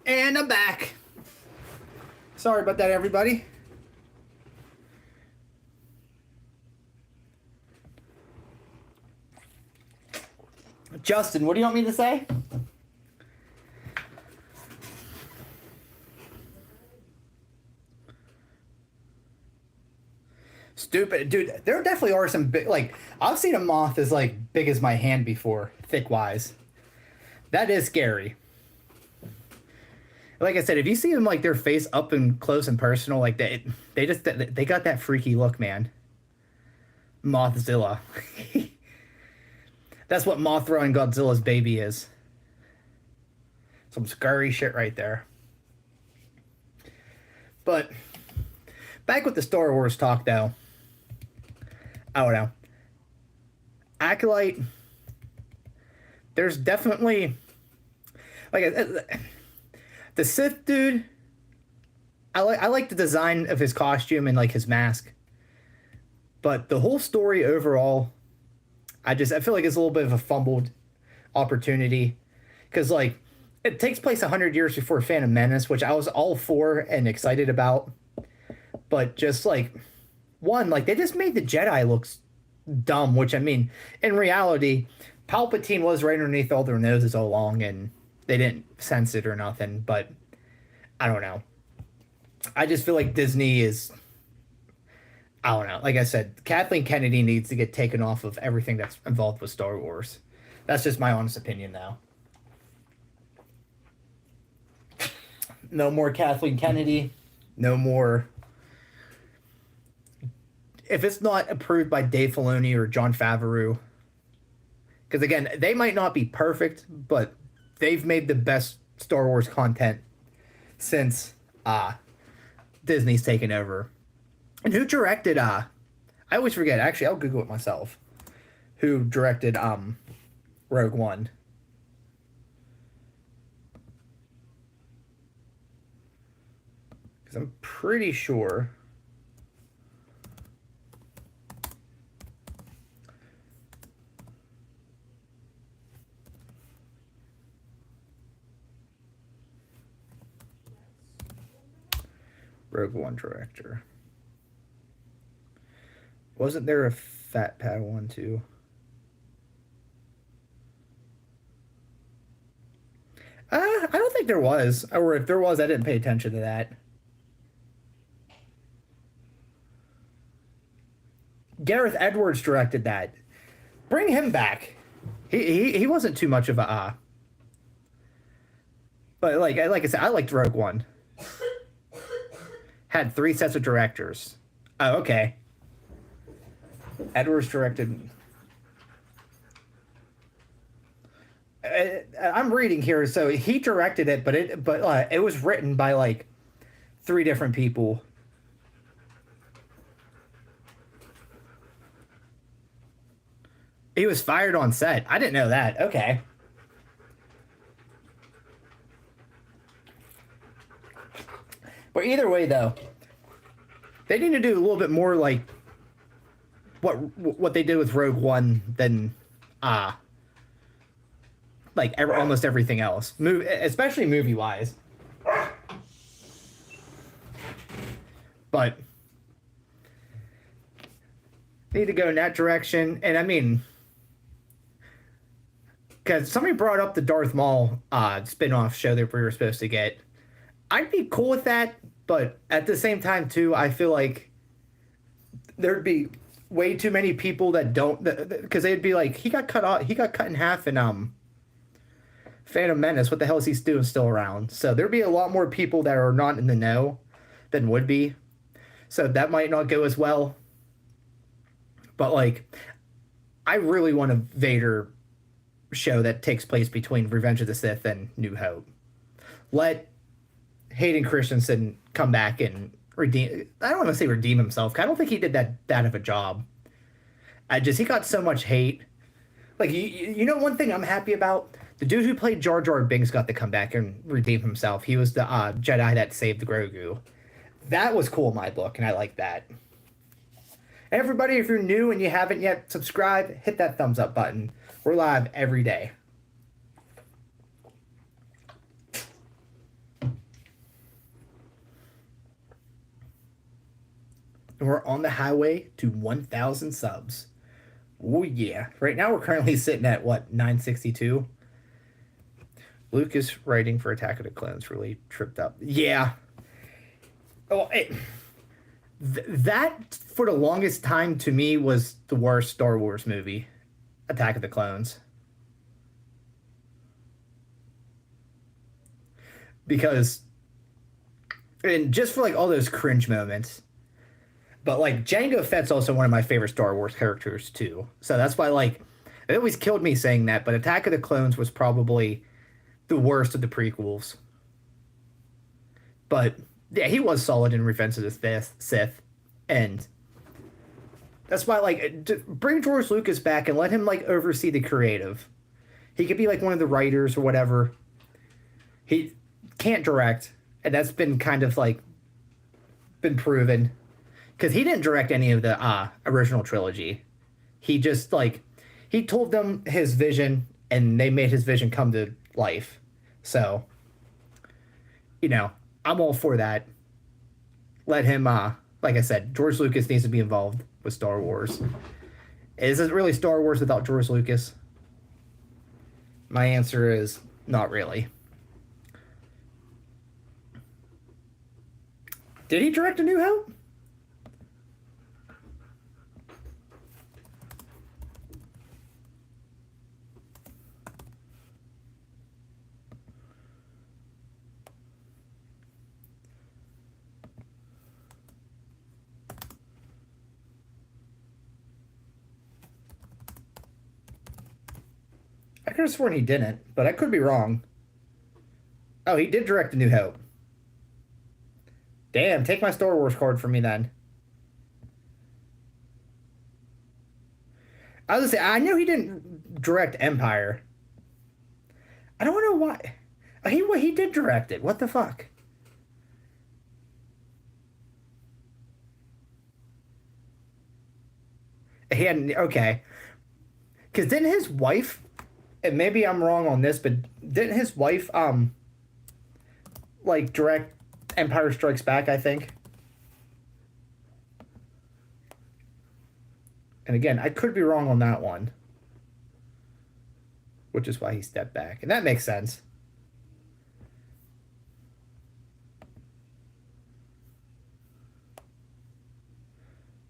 And I'm back. Sorry about that, everybody. Justin, what do you want me to say? Stupid. Dude, there definitely are some big, like, I've seen a moth as, like, big as my hand before, thick-wise. That is scary. Like I said, if you see them, like, their face up and close and personal, like, they got that freaky look, man. Mothzilla. That's what Mothra and Godzilla's baby is. Some scary shit right there. But, back with the Star Wars talk, though. I don't know. Acolyte, there's definitely, like, the Sith dude, I like the design of his costume and, like, his mask. But the whole story overall, I feel like it's a little bit of a fumbled opportunity. Because, like, it takes place 100 years before Phantom Menace, which I was all for and excited about. But just, like, one, like, they just made the Jedi look dumb, which, I mean, in reality, Palpatine was right underneath all their noses all along, and they didn't sense it or nothing, but I don't know. I just feel like Disney is, I don't know. Like I said, Kathleen Kennedy needs to get taken off of everything that's involved with Star Wars. That's just my honest opinion now. No more Kathleen Kennedy. No more. If it's not approved by Dave Filoni or Jon Favreau, because again, they might not be perfect, but they've made the best Star Wars content since Disney's taken over. And who directed I always forget, actually I'll Google it myself. Who directed Rogue One? Because I'm pretty sure Rogue One director. Wasn't there a Fat Padawan too? I don't think there was. Or if there was, I didn't pay attention to that. Gareth Edwards directed that. Bring him back. He wasn't too much of a But like I said, I liked Rogue One. Had 3 sets of directors. Oh, okay. Edwards directed. I'm reading here, so he directed it, but it was written by like 3 different people. He was fired on set. I didn't know that. Okay. But either way, though, they need to do a little bit more like what they did with Rogue One than almost everything else, especially movie wise. But need to go in that direction, and I mean, because somebody brought up the Darth Maul spin-off show that we were supposed to get. I'd be cool with that, but at the same time, too, I feel like there'd be way too many people that don't, because they'd be like, he got cut in half in Phantom Menace. What the hell is he doing still around? So there'd be a lot more people that are not in the know than would be. So that might not go as well. But like, I really want a Vader show that takes place between Revenge of the Sith and New Hope. Let Hayden Christensen come back and redeem. I don't want to say redeem himself. I don't think he did that of a job. He got so much hate. Like, you know, one thing I'm happy about, the dude who played Jar Jar Binks got to come back and redeem himself. He was the Jedi that saved Grogu. That was cool in my book, and I like that. Everybody, if you're new and you haven't yet subscribed, hit that thumbs up button. We're live every day. And we're on the highway to 1,000 subs. Oh yeah. Right now we're currently sitting at what, 962? Lucas writing for Attack of the Clones really tripped up. Yeah. Oh, that for the longest time to me was the worst Star Wars movie, Attack of the Clones. Because, and just for like all those cringe moments, but like Jango Fett's also one of my favorite Star Wars characters too. So that's why like it always killed me saying that. But Attack of the Clones was probably the worst of the prequels. But yeah, he was solid in Revenge of the Sith, and that's why like bring George Lucas back and let him like oversee the creative. He could be like one of the writers or whatever. He can't direct, and that's been kind of like been proven because he didn't direct any of the original trilogy. He just like he told them his vision, and they made his vision come to life. So, you know, I'm all for that. Let him, like I said, George Lucas needs to be involved with Star Wars. Is it really Star Wars without George Lucas? My answer is not really. Did he direct A New Hope? I could have sworn he didn't, but I could be wrong. Oh, he did direct A New Hope. Damn, take my Star Wars card from me then. I was gonna say, I know he didn't direct Empire. I don't know why. He did direct it. What the fuck? He hadn't, okay. Because didn't his wife, and maybe I'm wrong on this, but didn't his wife, like direct Empire Strikes Back, I think? And again, I could be wrong on that one. Which is why he stepped back. And that makes sense.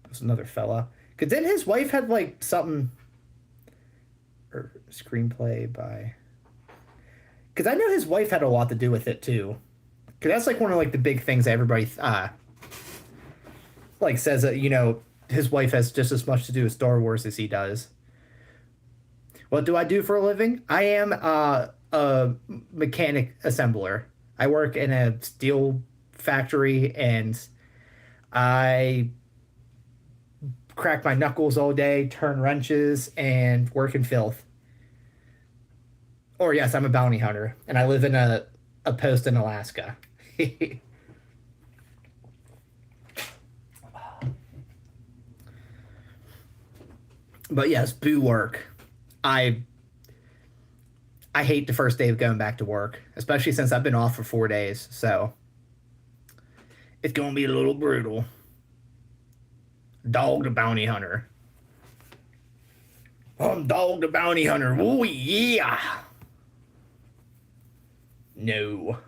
There's another fella. Because then his wife had like something... Or screenplay by... Because I know his wife had a lot to do with it too. Because that's like one of like the big things that everybody like says that, you know, his wife has just as much to do with Star Wars as he does. What do I do for a living? I am a mechanic assembler. I work in a steel factory and I crack my knuckles all day, turn wrenches, and work in filth. Or yes, I'm a bounty hunter, and I live in a post in Alaska. But yes, boo work. I hate the first day of going back to work, especially since I've been off for 4 days, so it's gonna be a little brutal. Dog the bounty hunter. I'm Dog the bounty hunter. Oh yeah. No.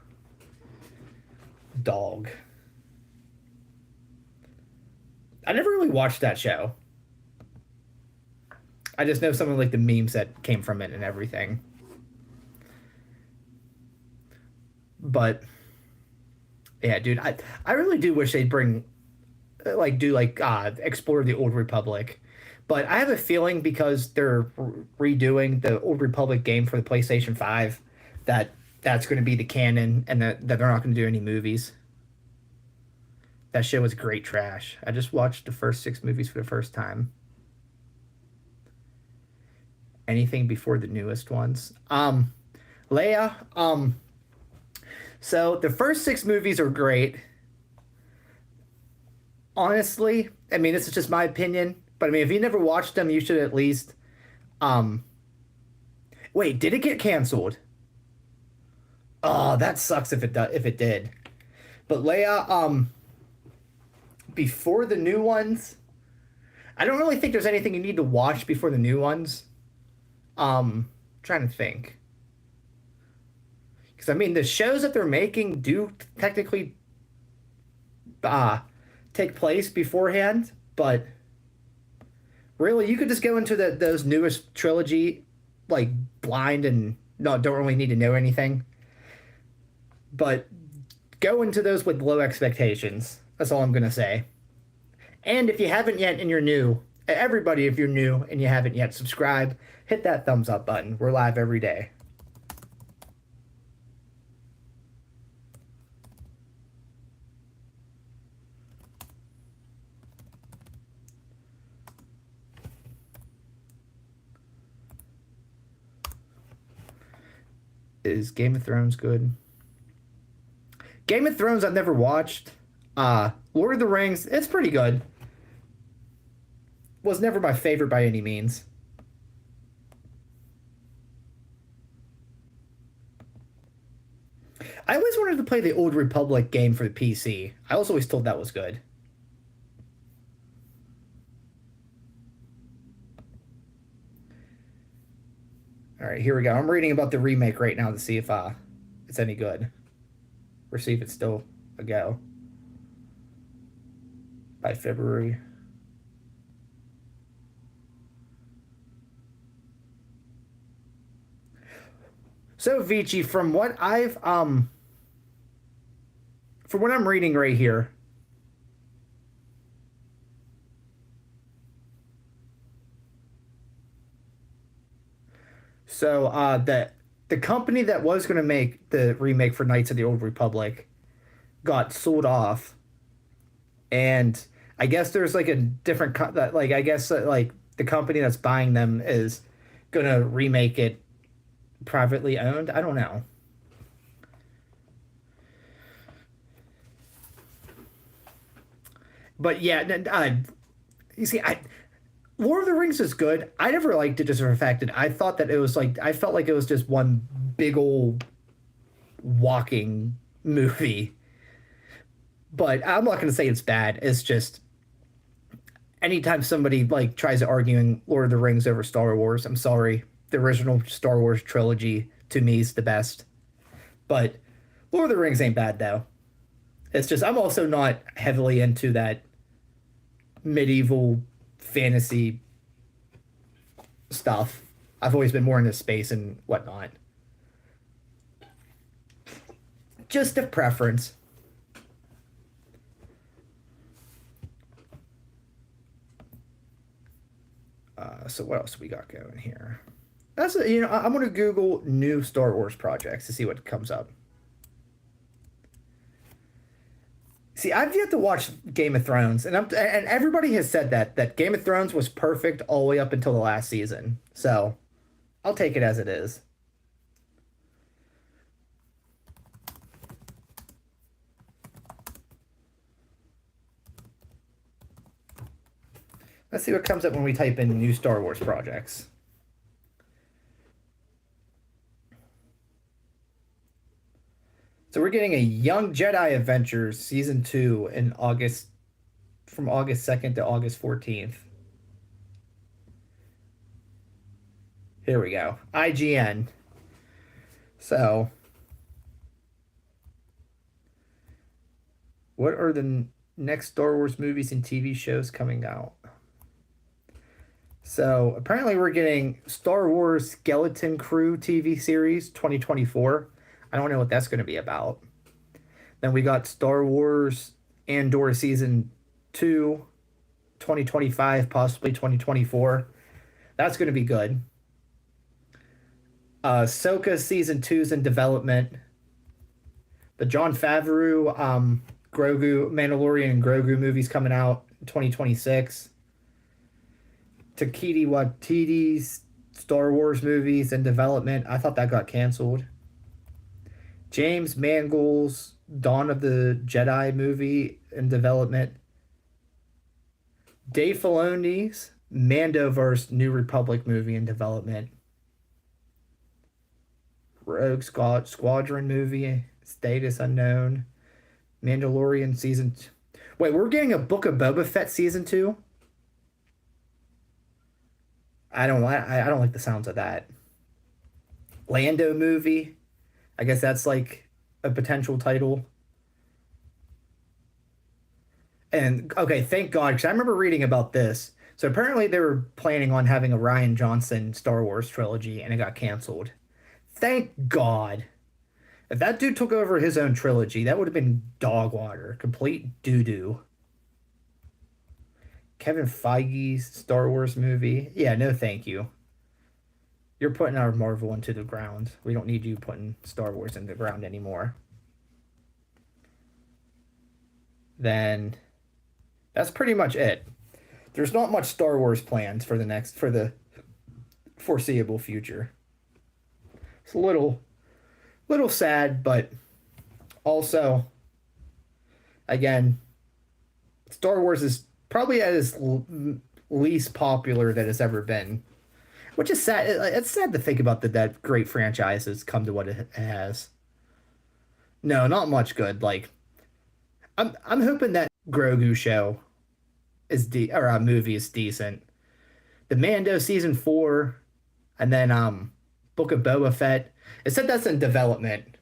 Dog. I never really watched that show. I just know some of like the memes that came from it and everything. But yeah, dude, I really do wish they'd bring explore the Old Republic. But I have a feeling because they're redoing the Old Republic game for the PlayStation 5 that that's going to be the canon and that they're not going to do any movies. That shit was great trash. I just watched the first 6 movies for the first time. Anything before the newest ones. Leia, so the first 6 movies are great. Honestly, I mean, this is just my opinion, but I mean, if you never watched them, you should at least, wait, did it get canceled? Oh, that sucks if it did. But Leia, before the new ones, I don't really think there's anything you need to watch before the new ones. Trying to think. Because I mean, the shows that they're making do technically take place beforehand, but really, you could just go into those newest trilogy like blind and no, don't really need to know anything. But go into those with low expectations. That's all I'm gonna say. And if you haven't yet and you're new, everybody, if you're new and you haven't yet, subscribe, hit that thumbs up button. We're live every day. Is Game of Thrones good? Game of Thrones I've never watched. Lord of the Rings, it's pretty good. Was never my favorite by any means. I always wanted to play the Old Republic game for the PC. I was always told that was good. All right, here we go. I'm reading about the remake right now to see if it's any good. Or see if it's still a go. By February. So Vici, from what I'm reading right here. So the company that was going to make the remake for Knights of the Old Republic got sold off, and I guess there's like a different like I guess like the company that's buying them is gonna remake it privately owned. I don't know. But yeah, you see, Lord of the Rings is good. I never liked it just for the fact that I thought that it was like I felt like it was just one big old walking movie. But I'm not gonna say it's bad. It's just anytime somebody like tries to arguing Lord of the Rings over Star Wars, I'm sorry. The original Star Wars trilogy to me is the best. But Lord of the Rings ain't bad though. It's just I'm also not heavily into that medieval fantasy stuff. I've always been more into space and whatnot. Just a preference. So what else we got going here? That's I'm gonna Google new Star Wars projects to see what comes up. See, I've yet to watch Game of Thrones, and everybody has said that Game of Thrones was perfect all the way up until the last season. So, I'll take it as it is. Let's see what comes up when we type in new Star Wars projects. So we're getting a Young Jedi Adventures Season 2 in August, from August 2nd to August 14th. Here we go. IGN. So, what are the next Star Wars movies and TV shows coming out? So, apparently we're getting Star Wars Skeleton Crew TV series 2024. I don't know what that's going to be about. Then we got Star Wars Andor Season 2, 2025, possibly 2024. That's going to be good. Ahsoka Season 2's in development. The Jon Favreau, Grogu, Mandalorian and Grogu movies coming out in 2026. Taika Waititi's Star Wars movies in development. I thought that got canceled. James Mangold's Dawn of the Jedi movie in development. Dave Filoni's Mandoverse New Republic movie in development. Rogue Squadron movie, status unknown. Mandalorian season. Wait, we're getting a Book of Boba Fett season 2? I don't like the sounds of that. Lando movie. I guess that's like a potential title. And okay, thank God, because I remember reading about this. So apparently they were planning on having a Ryan Johnson Star Wars trilogy, and it got canceled. Thank God. If that dude took over his own trilogy, that would have been dog water, complete doo doo. Kevin Feige's Star Wars movie. Yeah, no, thank you. You're putting our Marvel into the ground. We don't need you putting Star Wars into the ground anymore. Then that's pretty much it. There's not much Star Wars planned for the foreseeable future. It's a little sad, but also, again, Star Wars is probably at its least popular that it's ever been, which is sad. It's sad to think about that great franchise has come to what it has. No, not much good. Like, I'm hoping that Grogu show or a movie is decent. The Mando season 4, and then Book of Boba Fett. It said that's in development.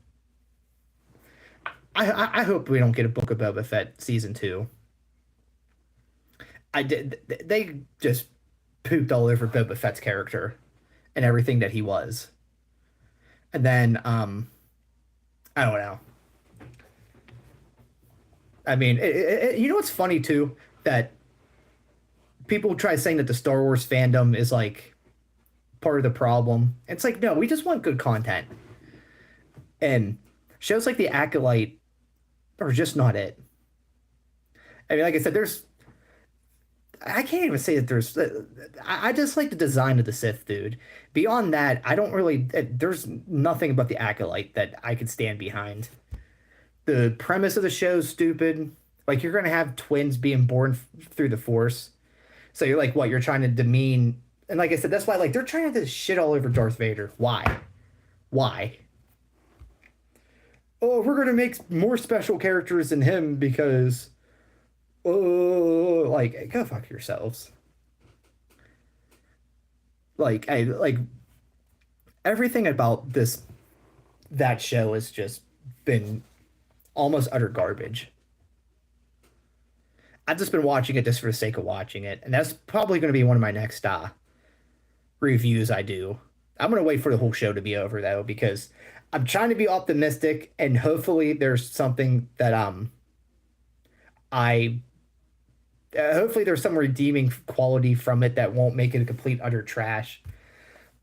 I hope we don't get a Book of Boba Fett season 2. They just pooped all over Boba Fett's character and everything that he was. And then I don't know. I mean, you know what's funny too? That people try saying that the Star Wars fandom is like part of the problem. It's like, no, we just want good content. And shows like The Acolyte are just not it. I mean, like I said, I can't even say that there's. I just like the design of the Sith, dude. Beyond that, I don't really. There's nothing about The Acolyte that I could stand behind. The premise of the show is stupid. Like, you're gonna have twins being born through the Force, so you're like, what? You're trying to demean. And like I said, that's why like they're trying to shit all over Darth Vader. Why? Why? Oh, we're gonna make more special characters than him because. Oh, like, go fuck yourselves. Like, everything about that show has just been almost utter garbage. I've just been watching it just for the sake of watching it, and that's probably going to be one of my next reviews I do. I'm going to wait for the whole show to be over though, because I'm trying to be optimistic, and hopefully there's something that hopefully there's some redeeming quality from it that won't make it a complete utter trash.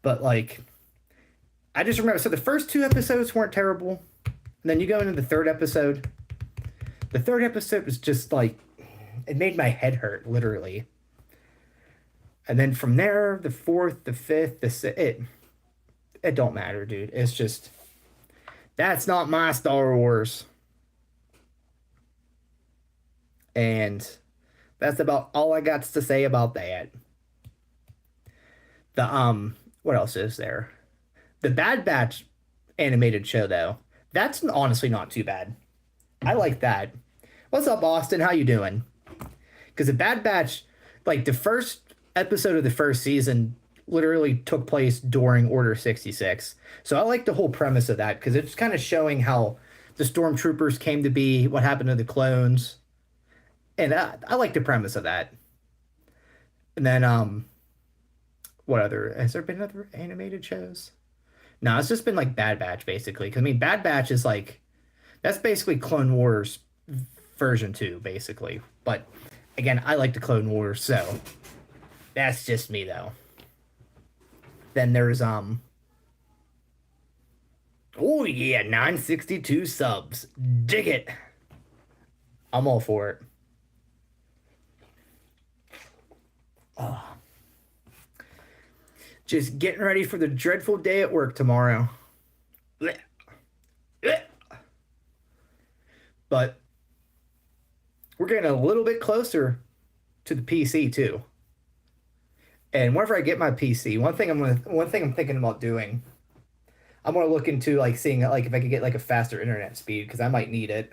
But like, I just remember, so the first 2 episodes weren't terrible, and then you go into the third episode. The third episode was just like, it made my head hurt, literally. And then from there, the fourth, the fifth, it don't matter, dude. It's just, that's not my Star Wars. And that's about all I got to say about that. What else is there? The Bad Batch animated show, though, that's honestly not too bad. I like that. What's up, Austin? How you doing? Because the Bad Batch, like the first episode of the first season literally took place during Order 66. So I like the whole premise of that, because it's kind of showing how the stormtroopers came to be, what happened to the clones. And I like the premise of that. And then, what other, has there been other animated shows? No, it's just been like Bad Batch, basically. Because I mean, Bad Batch is like, that's basically Clone Wars version 2, basically. But again, I like the Clone Wars, so that's just me, though. Then there's, oh yeah, 962 subs. Dig it. I'm all for it. Just getting ready for the dreadful day at work tomorrow. But we're getting a little bit closer to the PC too. And whenever I get my PC, one thing I'm thinking about doing, I'm gonna look into like seeing like if I could get like a faster internet speed, because I might need it.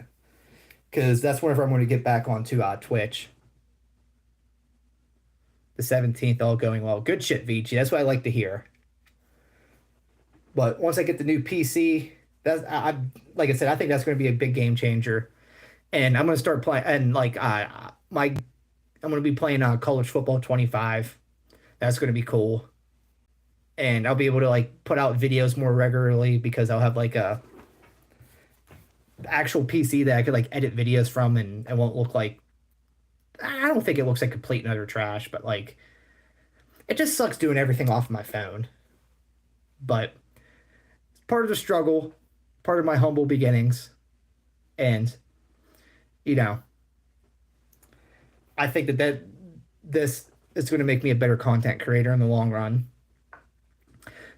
because that's whenever I'm going to get back onto Twitch. The 17th, all going well. Good shit, VG. That's what I like to hear. But once I get the new PC, that's like I said, I think that's going to be a big game changer. And I'm going to start playing, and like I'm going to be playing college football 25. That's going to be cool. And I'll be able to like put out videos more regularly because I'll have like a actual PC that I could like edit videos from, and it won't look like, I don't think it looks like complete and utter trash, but like it just sucks doing everything off my phone. But it's part of the struggle, part of my humble beginnings. And you know, I think that this is going to make me a better content creator in the long run.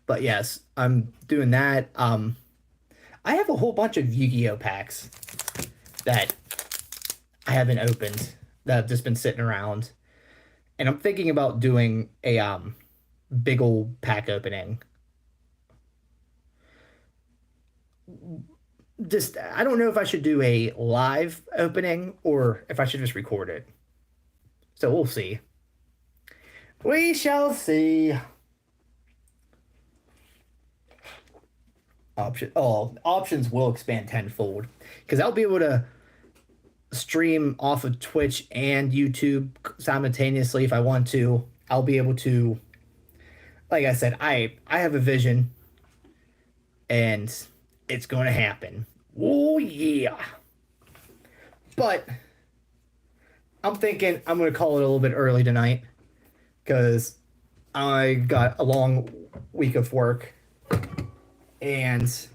But yes, I'm doing that. I have a whole bunch of Yu-Gi-Oh packs that I haven't opened, that have just been sitting around. And I'm thinking about doing a big old pack opening. Just, I don't know if I should do a live opening or if I should just record it. So we'll see. We shall see. Options will expand tenfold because I'll be able to stream off of Twitch and YouTube simultaneously if I want to. I'll be able to, like I said, I have a vision and it's going to happen. Oh yeah. But I'm thinking I'm going to call it a little bit early tonight because I got a long week of work and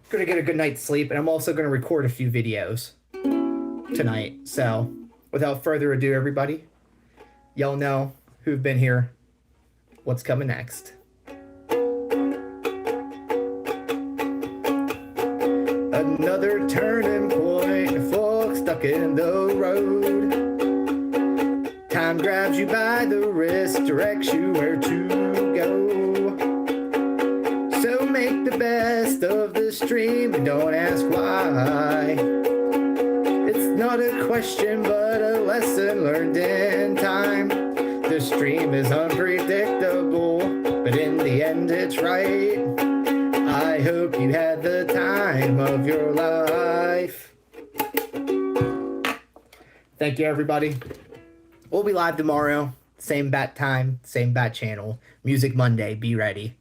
gonna get a good night's sleep, and I'm also gonna record a few videos tonight. So without further ado, everybody, y'all know who've been here, what's coming next. Another turning point, fork stuck in the road. Time grabs you by the wrist, directs you where to go. So make the best of the stream, and don't ask why. It's not a question, but a lesson learned in time. The stream is unpredictable, but in the end it's right. I hope you had the time of your life. Thank you, everybody. We'll be live tomorrow. Same bat time, same bat channel. Music Monday, be ready.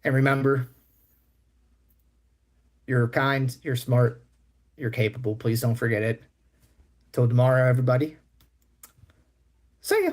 And remember, you're kind, you're smart, you're capable. Please don't forget it. Till tomorrow, everybody. See ya.